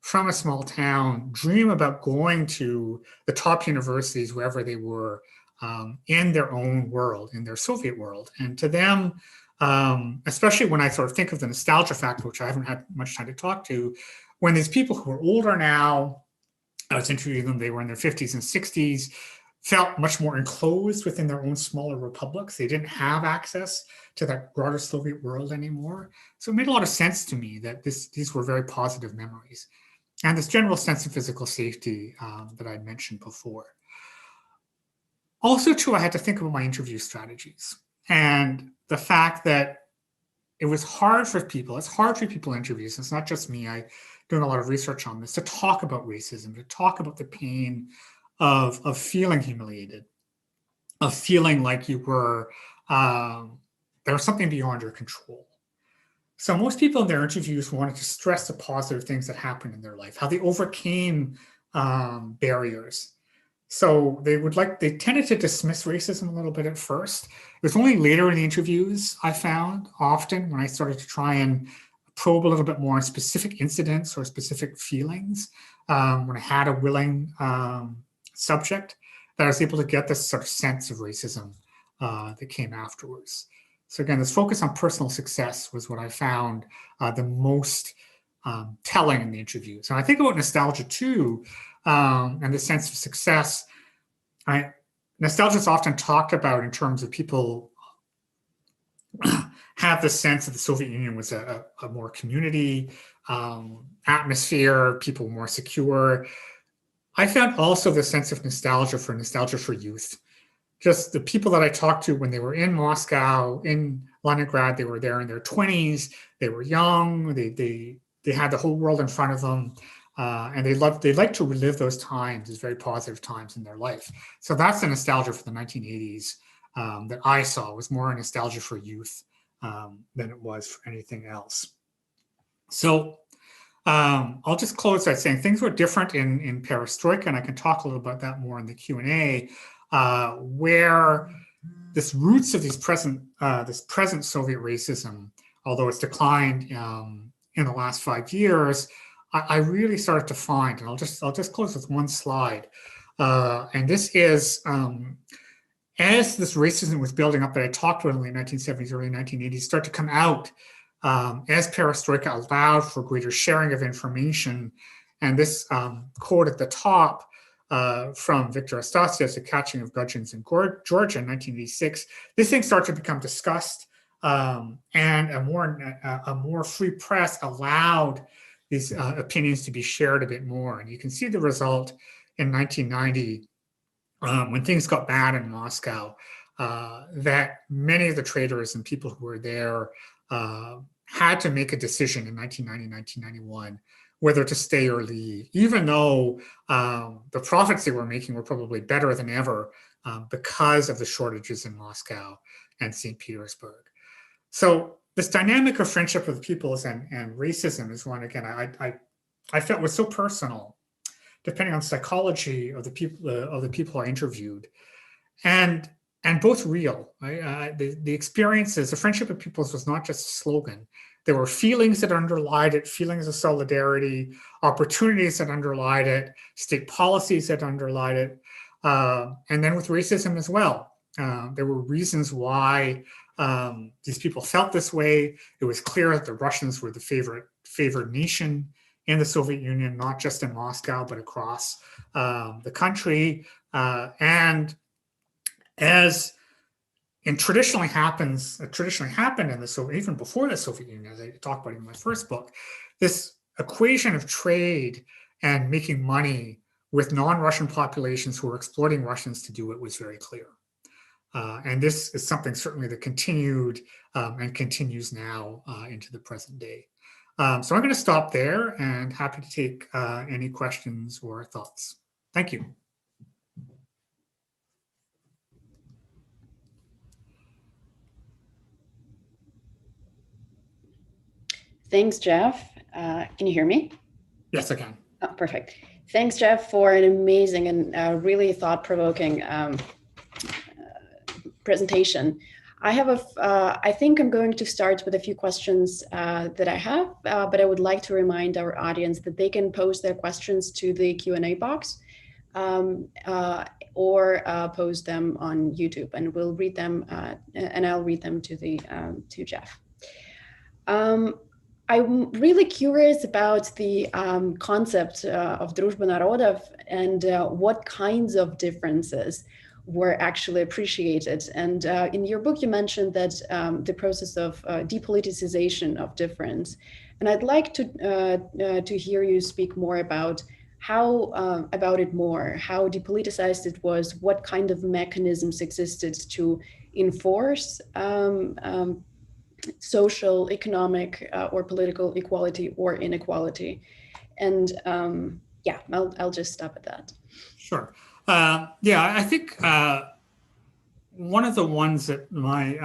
from a small town, dream about going to the top universities, wherever they were, in their own world, in their Soviet world. And to them, especially when I sort of think of the nostalgia factor, which I haven't had much time to talk to, when these people who are older now, I was interviewing them, they were in their 50s and 60s, felt much more enclosed within their own smaller republics. They didn't have access to that broader Soviet world anymore. So it made a lot of sense to me that these were very positive memories. And this general sense of physical safety that I mentioned before. Also, too, I had to think about my interview strategies and the fact that it was hard for people, it's hard for people in interviews, it's not just me, I doing a lot of research on this, to talk about racism, to talk about the pain of feeling humiliated, of feeling like you were, there was something beyond your control. So most people in their interviews wanted to stress the positive things that happened in their life, how they overcame barriers. So they tended to dismiss racism a little bit at first. It was only later in the interviews I found, often when I started to try and probe a little bit more on specific incidents or specific feelings, when I had a willing subject, that I was able to get this sort of sense of racism that came afterwards. So again, this focus on personal success was what I found the most telling in the interviews. And I think about nostalgia too, and the sense of success. Nostalgia is often talked about in terms of people have the sense that the Soviet Union was a more community atmosphere, people more secure. I found also the sense of nostalgia for youth. Just the people that I talked to when they were in Moscow, in Leningrad, they were there in their 20s, they were young, they had the whole world in front of them, and they like to relive those times as very positive times in their life. So that's the nostalgia for the 1980s that I saw, was more a nostalgia for youth than it was for anything else. So I'll just close by saying things were different in perestroika, and I can talk a little about that more in the Q&A, where this roots of this present Soviet racism, although it's declined in the last 5 years, I really started to find, and I'll just close with one slide, and this is as this racism was building up that I talked about in the late 1970s, early 1980s, start to come out as perestroika allowed for greater sharing of information. And this quote at the top from Victor Astasios, The Catching of Gudgeons in Georgia in 1986, this thing started to become discussed, and a more free press allowed these opinions to be shared a bit more. And you can see the result in 1990 when things got bad in Moscow, that many of the traders and people who were there had to make a decision in 1990, 1991, whether to stay or leave, even though the profits they were making were probably better than ever because of the shortages in Moscow and St. Petersburg. So this dynamic of friendship with peoples and racism is one, again, I felt was so personal, depending on psychology of the people I interviewed, and both real. The experiences, the friendship of peoples was not just a slogan. There were feelings that underlied it, feelings of solidarity, opportunities that underlied it, state policies that underlied it, and then with racism as well. There were reasons why these people felt this way. It was clear that the Russians were the favored nation in the Soviet Union, not just in Moscow, but across the country. And as traditionally happened in the Soviet, even before the Soviet Union, as I talked about in my first book, this equation of trade and making money with non-Russian populations who were exploiting Russians to do it was very clear. And this is something certainly that continued and continues now into the present day. So I'm going to stop there and happy to take any questions or thoughts. Thank you. Thanks, Jeff. Can you hear me? Yes, I can. Oh, perfect. Thanks, Jeff, for an amazing and really thought-provoking presentation. I think I'm going to start with a few questions that I have, but I would like to remind our audience that they can post their questions to the Q&A box or post them on YouTube, and we'll read them, and I'll read them to Jeff. I'm really curious about the concept of Druzhba Narodov and what kinds of differences were actually appreciated. And in your book, you mentioned that the process of depoliticization of difference. And I'd like to hear you speak more about how depoliticized it was, what kind of mechanisms existed to enforce social, economic, or political equality or inequality. And yeah, I'll just stop at that. Sure. Yeah, I think one of the ones that my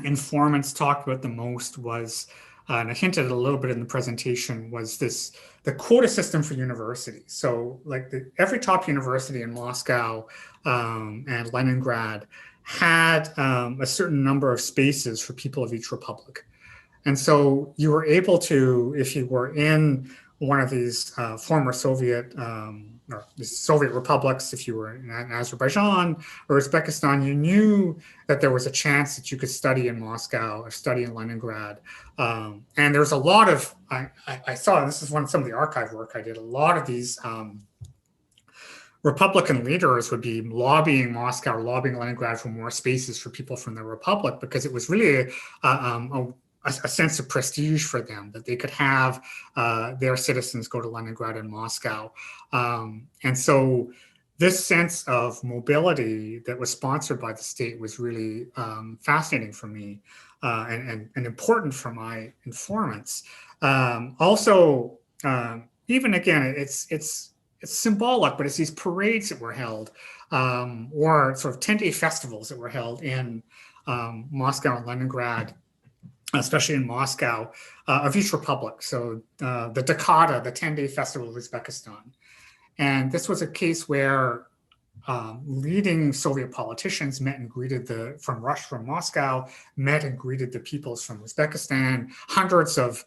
informants talked about the most was, and I hinted a little bit in the presentation, was the quota system for universities. So like every top university in Moscow and Leningrad had a certain number of spaces for people of each republic. And so you were able to, if you were in one of these former Soviet or the Soviet republics, if you were in Azerbaijan or Uzbekistan, you knew that there was a chance that you could study in Moscow or study in Leningrad. And there was a lot of, I saw, this is some of the archive work I did, a lot of these Republican leaders would be lobbying Moscow or lobbying Leningrad for more spaces for people from the republic, because it was really a sense of prestige for them that they could have their citizens go to Leningrad and Moscow. And so this sense of mobility that was sponsored by the state was really fascinating for me and important for my informants. Also, even again, it's symbolic, but it's these parades that were held or sort of 10-day festivals that were held in Moscow and Leningrad especially in Moscow, of each republic. So the Dakata, the 10-day festival of Uzbekistan. And this was a case where leading Soviet politicians met and greeted from Moscow, met and greeted the peoples from Uzbekistan. Hundreds of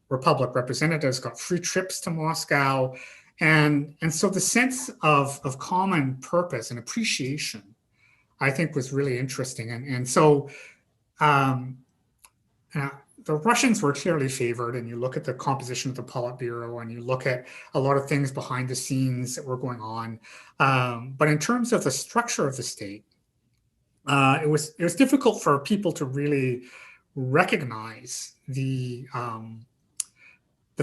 republic representatives got free trips to Moscow. And so the sense of common purpose and appreciation, I think, was really interesting. And so the Russians were clearly favored, and you look at the composition of the Politburo, and you look at a lot of things behind the scenes that were going on. But in terms of the structure of the state, it was difficult for people to really recognize the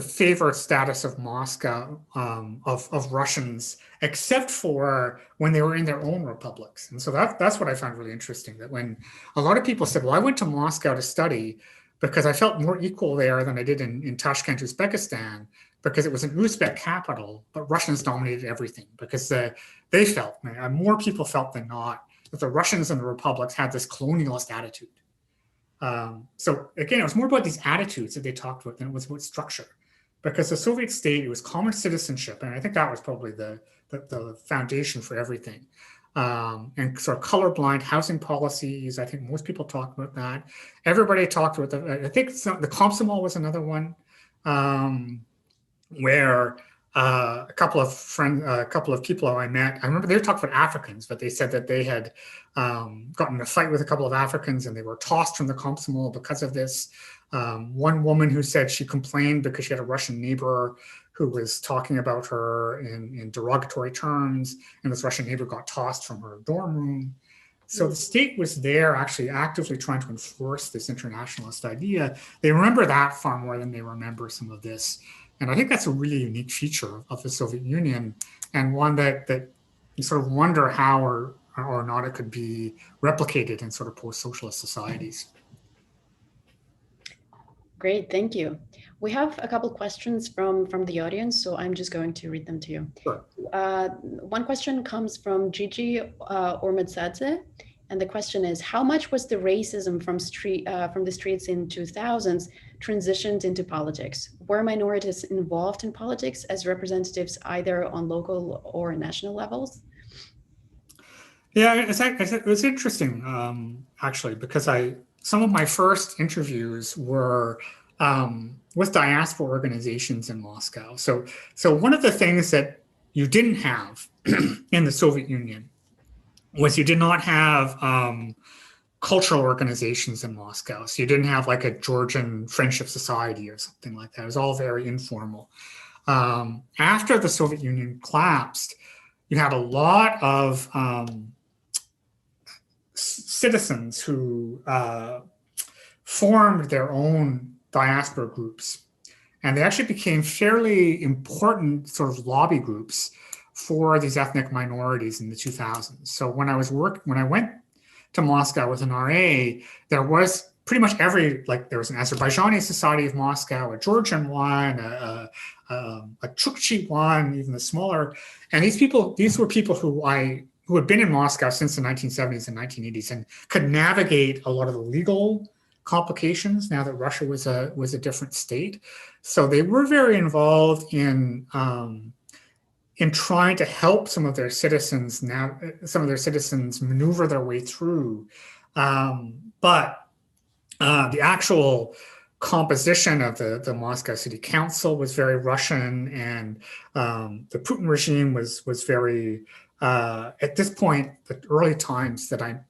favored status of Moscow, of Russians, except for when they were in their own republics. And so that's what I found really interesting, that when a lot of people said, well, I went to Moscow to study because I felt more equal there than I did in Tashkent, Uzbekistan, because it was an Uzbek capital, but Russians dominated everything, because they felt, more people felt than not, that the Russians and the republics had this colonialist attitude. So again, it was more about these attitudes that they talked about than it was about structure. Because the Soviet state, it was common citizenship, and I think that was probably the foundation for everything. And sort of colorblind housing policies, I think most people talk about that. Everybody talked about I think the Komsomol was another one, where a couple of people I met, I remember they were talking about Africans, but they said that they had gotten in a fight with a couple of Africans and they were tossed from the Komsomol because of this. One woman who said she complained because she had a Russian neighbor who was talking about her in derogatory terms, and this Russian neighbor got tossed from her dorm room. So the state was there actually actively trying to enforce this internationalist idea. They remember that far more than they remember some of this. And I think that's a really unique feature of the Soviet Union, and one that you sort of wonder how or not it could be replicated in sort of post-socialist societies. Great, thank you. We have a couple questions from the audience, so I'm just going to read them to you. Sure. One question comes from Gigi Ormadzadze, and the question is, how much was the racism from the streets in 2000s transitioned into politics? Were minorities involved in politics as representatives either on local or national levels? Yeah, it was interesting, actually, because some of my first interviews were with diaspora organizations in Moscow. So one of the things that you didn't have in the Soviet Union was you did not have cultural organizations in Moscow. So you didn't have like a Georgian Friendship Society or something like that. It was all very informal. After the Soviet Union collapsed, you had a lot of citizens who formed their own diaspora groups, and they actually became fairly important sort of lobby groups for these ethnic minorities in the 2000s. So when I went to Moscow with an RA, there was pretty much there was an Azerbaijani Society of Moscow, a Georgian one, a Chukchi one, even the smaller. And these were people who had been in Moscow since the 1970s and 1980s and could navigate a lot of the legal complications now that Russia was a different state. So they were very involved in trying to help some of their citizens maneuver their way through. But the actual composition of the Moscow City Council was very Russian, and the Putin regime was very, at this point, the early times that I'm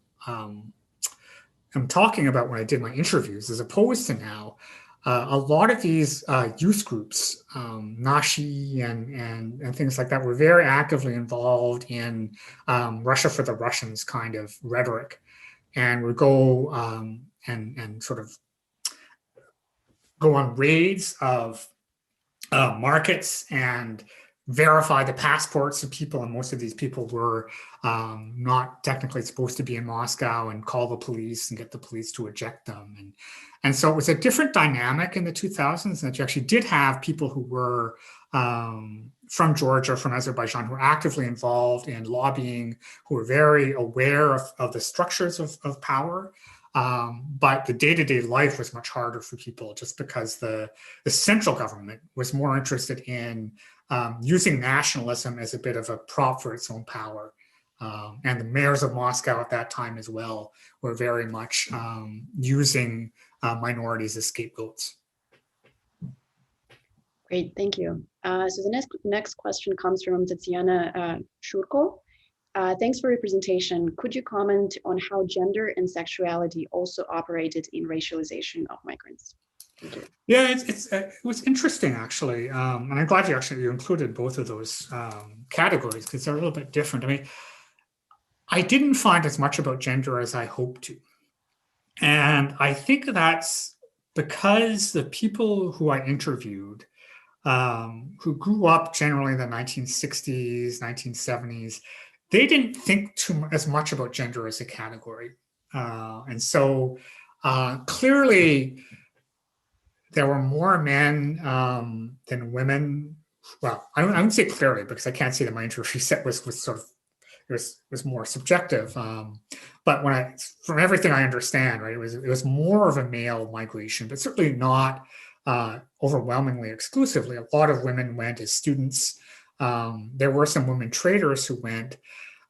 talking about when I did my interviews, as opposed to now, a lot of these youth groups, Nashi and things like that, were very actively involved in Russia for the Russians kind of rhetoric, and would go and sort of go on raids of markets and verify the passports of people, and most of these people were not technically supposed to be in Moscow, and call the police and get the police to eject them. And so it was a different dynamic in the 2000s, that you actually did have people who were from Georgia, from Azerbaijan, who were actively involved in lobbying, who were very aware of the structures of power. But the day-to-day life was much harder for people just because the central government was more interested in using nationalism as a bit of a prop for its own power. And the mayors of Moscow at that time as well were very much using minorities as scapegoats. Great, thank you. So the next question comes from Tatiana Shurko. Thanks for your presentation. Could you comment on how gender and sexuality also operated in racialization of migrants? Thank you. Yeah, it was interesting actually, and I'm glad you included both of those categories because they're a little bit different. I mean, I didn't find as much about gender as I hoped to, and I think that's because the people who I interviewed, who grew up generally in the 1960s, 1970s, they didn't think as much about gender as a category. And so clearly there were more men than women. Well, I wouldn't say clearly because I can't say that my interview set was sort of, it was more subjective. But from everything I understand, right, it was more of a male migration, but certainly not overwhelmingly exclusively. A lot of women went as students. There were some women traders who went.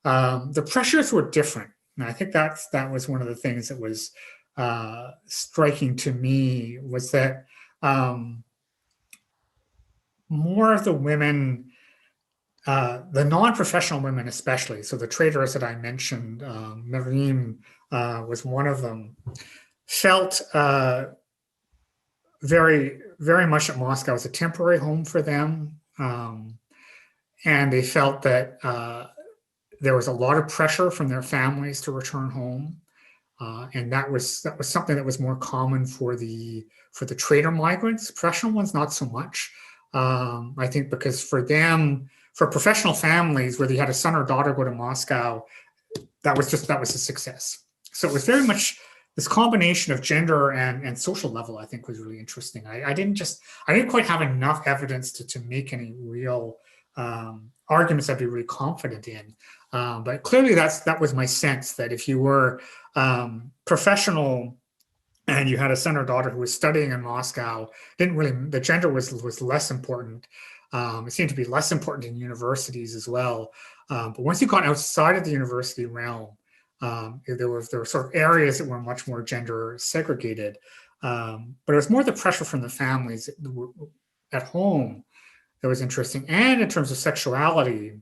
The pressures were different. And I think that was one of the things that was striking to me was that more of the women, the non-professional women especially, so the traders that I mentioned, Marim was one of them, felt very, very much that Moscow was a temporary home for them. And they felt that there was a lot of pressure from their families to return home. And that was something that was more common for the trader migrants. Professional ones, not so much. I think because for them, for professional families where they had a son or daughter go to Moscow, that was a success. So it was very much this combination of gender and social level, I think, was really interesting. I didn't quite have enough evidence to make any real arguments I'd be really confident in. But clearly that was my sense, that if you were professional and you had a son or daughter who was studying in Moscow, the gender was less important. It seemed to be less important in universities as well. But once you got outside of the university realm, there were sort of areas that were much more gender segregated. But it was more the pressure from the families at home that was interesting. And in terms of sexuality,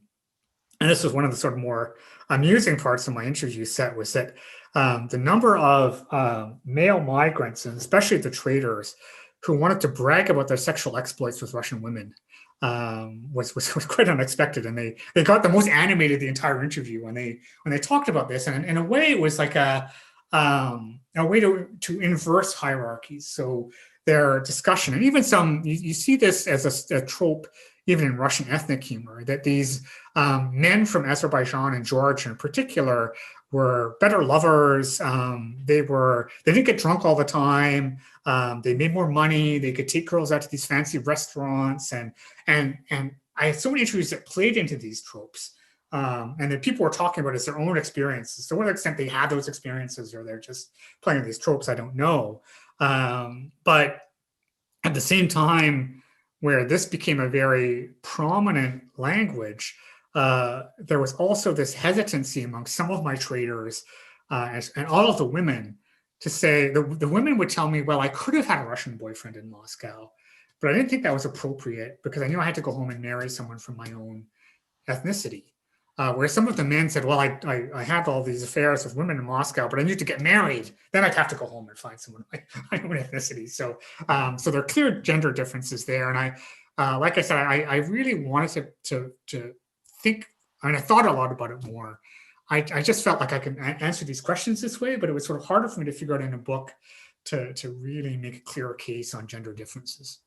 and this was one of the sort of more amusing parts of my interview set, was that the number of male migrants, and especially the traders, who wanted to brag about their sexual exploits with Russian women was quite unexpected. And they got the most animated the entire interview when they talked about this. And in a way, it was like a way to inverse hierarchies. So their discussion, and even you see this as a trope even in Russian ethnic humor, that these men from Azerbaijan and Georgia in particular were better lovers. They didn't get drunk all the time. They made more money. They could take girls out to these fancy restaurants, and I had so many interviews that played into these tropes, and that people were talking about as their own experiences. To what extent they had those experiences, or they're just playing these tropes, I don't know. But at the same time, where this became a very prominent language, there was also this hesitancy among some of my traders and all of the women to say, the women would tell me, well, I could have had a Russian boyfriend in Moscow, but I didn't think that was appropriate because I knew I had to go home and marry someone from my own ethnicity. Where some of the men said, well, I had all these affairs with women in Moscow, but I need to get married. Then I'd have to go home and find someone of my own ethnicity. So there are clear gender differences there. And I, like I said, I really wanted to think, and I thought a lot about it more. I just felt like I could answer these questions this way, but it was sort of harder for me to figure out in a book to really make a clearer case on gender differences.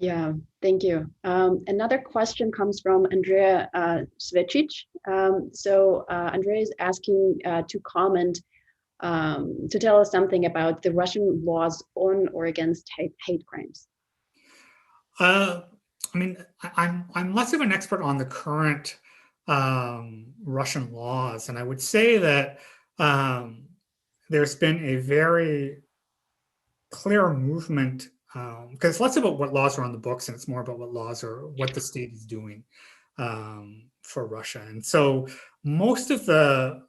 Yeah, thank you. Another question comes from Andrea Svecic. Andrea is asking to comment, to tell us something about the Russian laws on or against hate crimes. I mean, I'm less of an expert on the current Russian laws, and I would say that there's been a very clear movement, because it's less about what laws are on the books and it's more about what the state is doing for Russia. And so most of the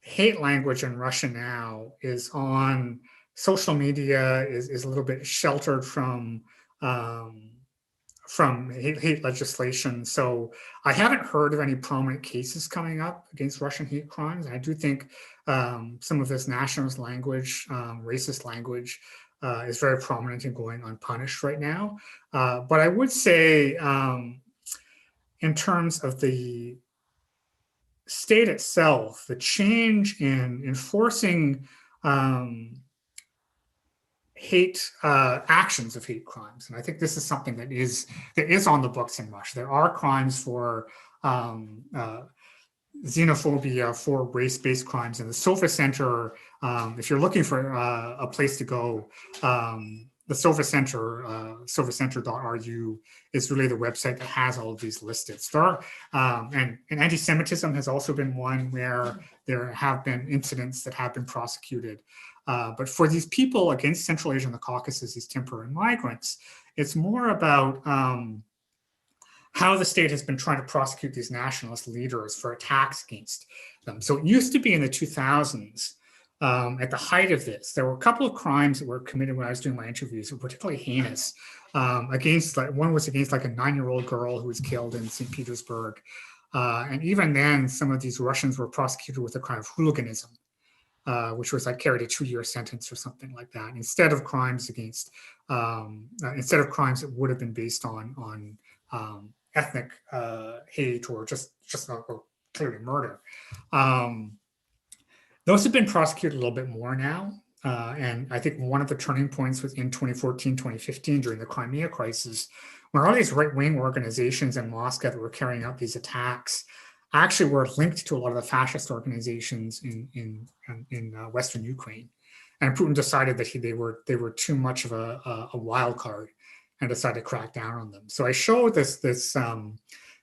hate language in Russia now is on social media, is a little bit sheltered from hate legislation. So I haven't heard of any prominent cases coming up against Russian hate crimes. I do think some of this nationalist language, racist language, is very prominent and going unpunished right now. But I would say, in terms of the state itself, the change in enforcing hate actions of hate crimes, and I think this is something that is on the books in Russia. There are crimes for xenophobia, for race-based crimes, and the Sofa Center. If you're looking for a place to go, the Sofa Center, sofacenter.ru, is really the website that has all of these listed. And anti-Semitism has also been one where there have been incidents that have been prosecuted. But for these people against Central Asia and the Caucasus, these temporary migrants, it's more about how the state has been trying to prosecute these nationalist leaders for attacks against them. So it used to be in the 2000s, at the height of this, there were a couple of crimes that were committed when I was doing my interviews, were particularly heinous. One was against like a 9-year-old girl who was killed in St. Petersburg. And even then, some of these Russians were prosecuted with a crime of hooliganism, which was like carried a 2-year sentence or something like that, instead of crimes that would have been based on ethnic hate or just clearly murder. Those have been prosecuted a little bit more now. And I think one of the turning points was in 2014, 2015 during the Crimea crisis, when all these right-wing organizations in Moscow that were carrying out these attacks actually were linked to a lot of the fascist organizations in Western Ukraine. And Putin decided that they were too much of a wild card and decided to crack down on them. So I showed this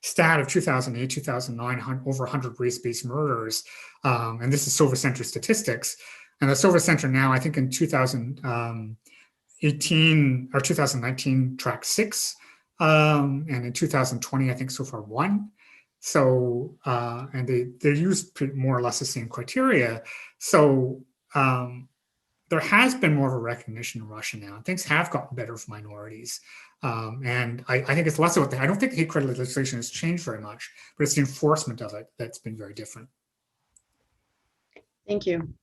stat of 2008, 2009, over 100 race-based murders. And this is Sofa Center statistics. And the Sofa Center now, I think in 2018 or 2019, tracked 6. And in 2020, I think so far 1. So, and they use more or less the same criteria. So there has been more of a recognition in Russia now. Things have gotten better for minorities. And I think it's less about that. I don't think hate crime legislation has changed very much, but it's the enforcement of it that's been very different. Thank you.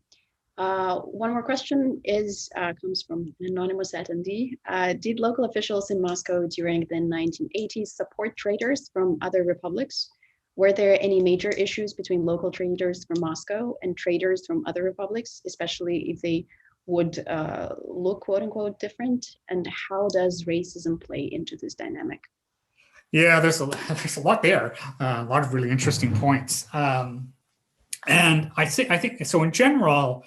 One more question comes from an anonymous attendee. Did local officials in Moscow during the 1980s support traders from other republics? Were there any major issues between local traders from Moscow and traders from other republics, especially if they would look quote unquote different? And how does racism play into this dynamic? Yeah, there's a lot there, a lot of really interesting points. And I think so. In general,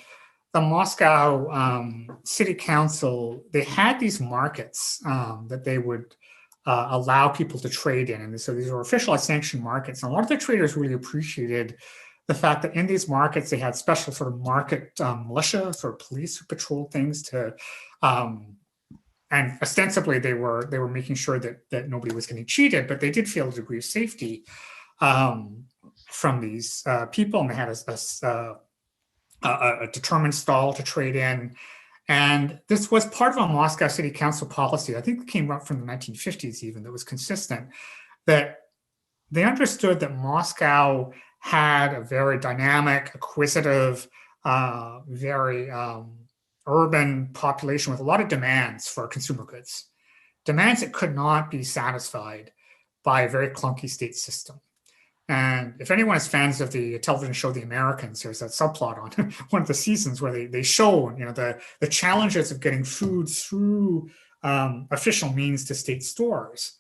the Moscow City Council, they had these markets that they would allow people to trade in. And so these were officially sanctioned markets. And a lot of the traders really appreciated the fact that in these markets, they had special sort of market militia, sort of police who patrolled things to, and ostensibly they were making sure that nobody was getting cheated, but they did feel a degree of safety from these people. And they had a determined stall to trade in. And this was part of a Moscow City Council policy, I think it came up from the 1950s even, that was consistent, that they understood that Moscow had a very dynamic, acquisitive, very urban population with a lot of demands for consumer goods, demands that could not be satisfied by a very clunky state system. And if anyone is fans of the television show The Americans, there's that subplot on one of the seasons where they show the challenges of getting food through official means to state stores.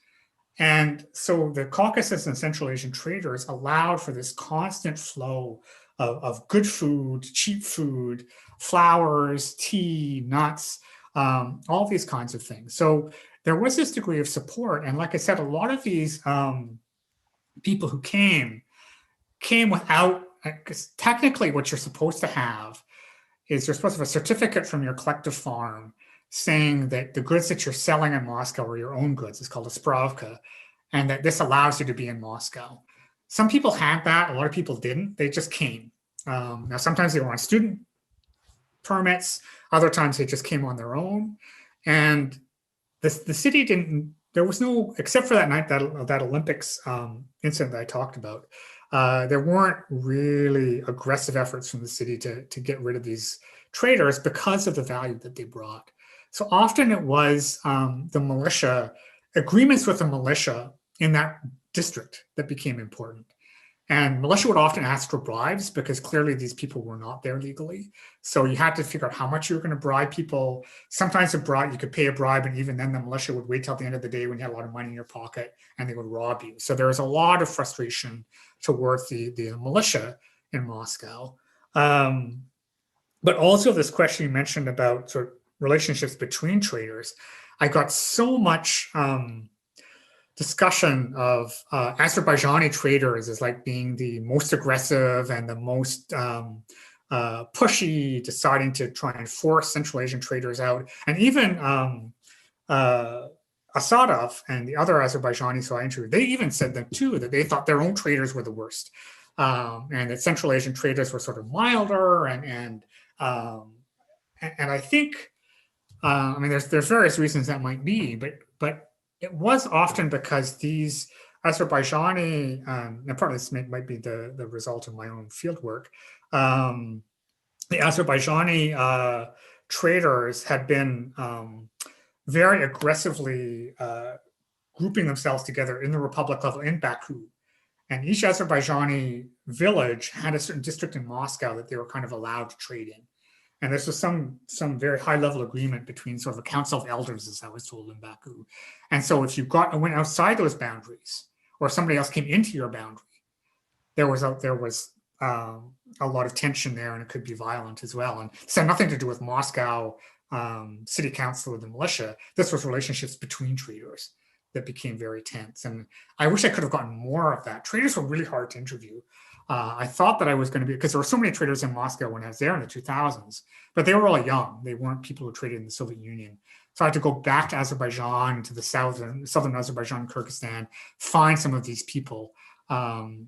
And so the Caucasus and Central Asian traders allowed for this constant flow of good food, cheap food, flowers, tea, nuts, all these kinds of things. So there was this degree of support. And like I said, a lot of these people who came without, because technically what you're supposed to have is you're supposed to have a certificate from your collective farm saying that the goods that you're selling in Moscow are your own goods. It's called a spravka, and that this allows you to be in Moscow. Some people had that, a lot of people didn't. They just came. Now, sometimes they were on student permits, other times they just came on their own. And the city didn't, there was no, except for that night, that Olympics incident that I talked about, there weren't really aggressive efforts from the city to get rid of these traders because of the value that they brought. So often it was the militia, agreements with the militia in that district that became important. And militia would often ask for bribes because clearly these people were not there legally. So you had to figure out how much you were going to bribe people. Sometimes you could pay a bribe, and even then the militia would wait till the end of the day when you had a lot of money in your pocket and they would rob you. So there was a lot of frustration towards the militia in Moscow. But also this question you mentioned about sort of relationships between traders. I got so much discussion of Azerbaijani traders as like being the most aggressive and the most pushy, deciding to try and force Central Asian traders out. And even Asadov and the other Azerbaijanis who I interviewed, they even said that too, that they thought their own traders were the worst. And that Central Asian traders were sort of milder and I think, I mean, there's various reasons that might be, but it was often because these Azerbaijani, and part of this might be the result of my own fieldwork, the Azerbaijani traders had been very aggressively grouping themselves together in the republic level in Baku. And each Azerbaijani village had a certain district in Moscow that they were kind of allowed to trade in. And this was some very high level agreement between sort of a council of elders, as I was told, in Baku. And so if you went outside those boundaries, or somebody else came into your boundary, there was a lot of tension there, and it could be violent as well. And this had nothing to do with Moscow city council or the militia. This was relationships between traders that became very tense. And I wish I could have gotten more of that. Traders were really hard to interview. I thought that I was going to be, because there were so many traders in Moscow when I was there in the 2000s, but they were all young. They weren't people who traded in the Soviet Union. So I had to go back to Azerbaijan, to the southern Azerbaijan, Kyrgyzstan, find some of these people. So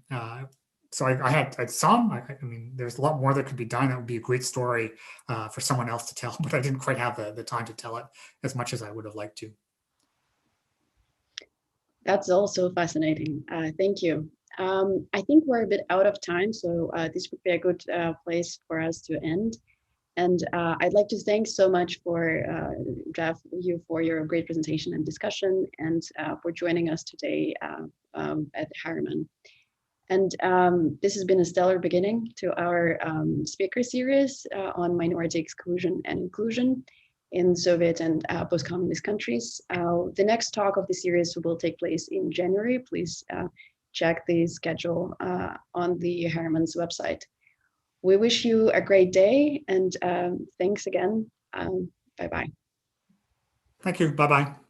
I had some, I mean, there's a lot more that could be done. That would be a great story for someone else to tell, but I didn't quite have the time to tell it as much as I would have liked to. That's also fascinating. Thank you. I think we're a bit out of time, so this would be a good place for us to end. And I'd like to thank so much for Jeff, you for your great presentation and discussion, and for joining us today at Harriman. And this has been a stellar beginning to our speaker series on minority exclusion and inclusion in Soviet and post-communist countries. The next talk of the series will take place in January. Please check the schedule on the Harriman's website. We wish you a great day, and thanks again. Bye-bye. Thank you. Bye-bye.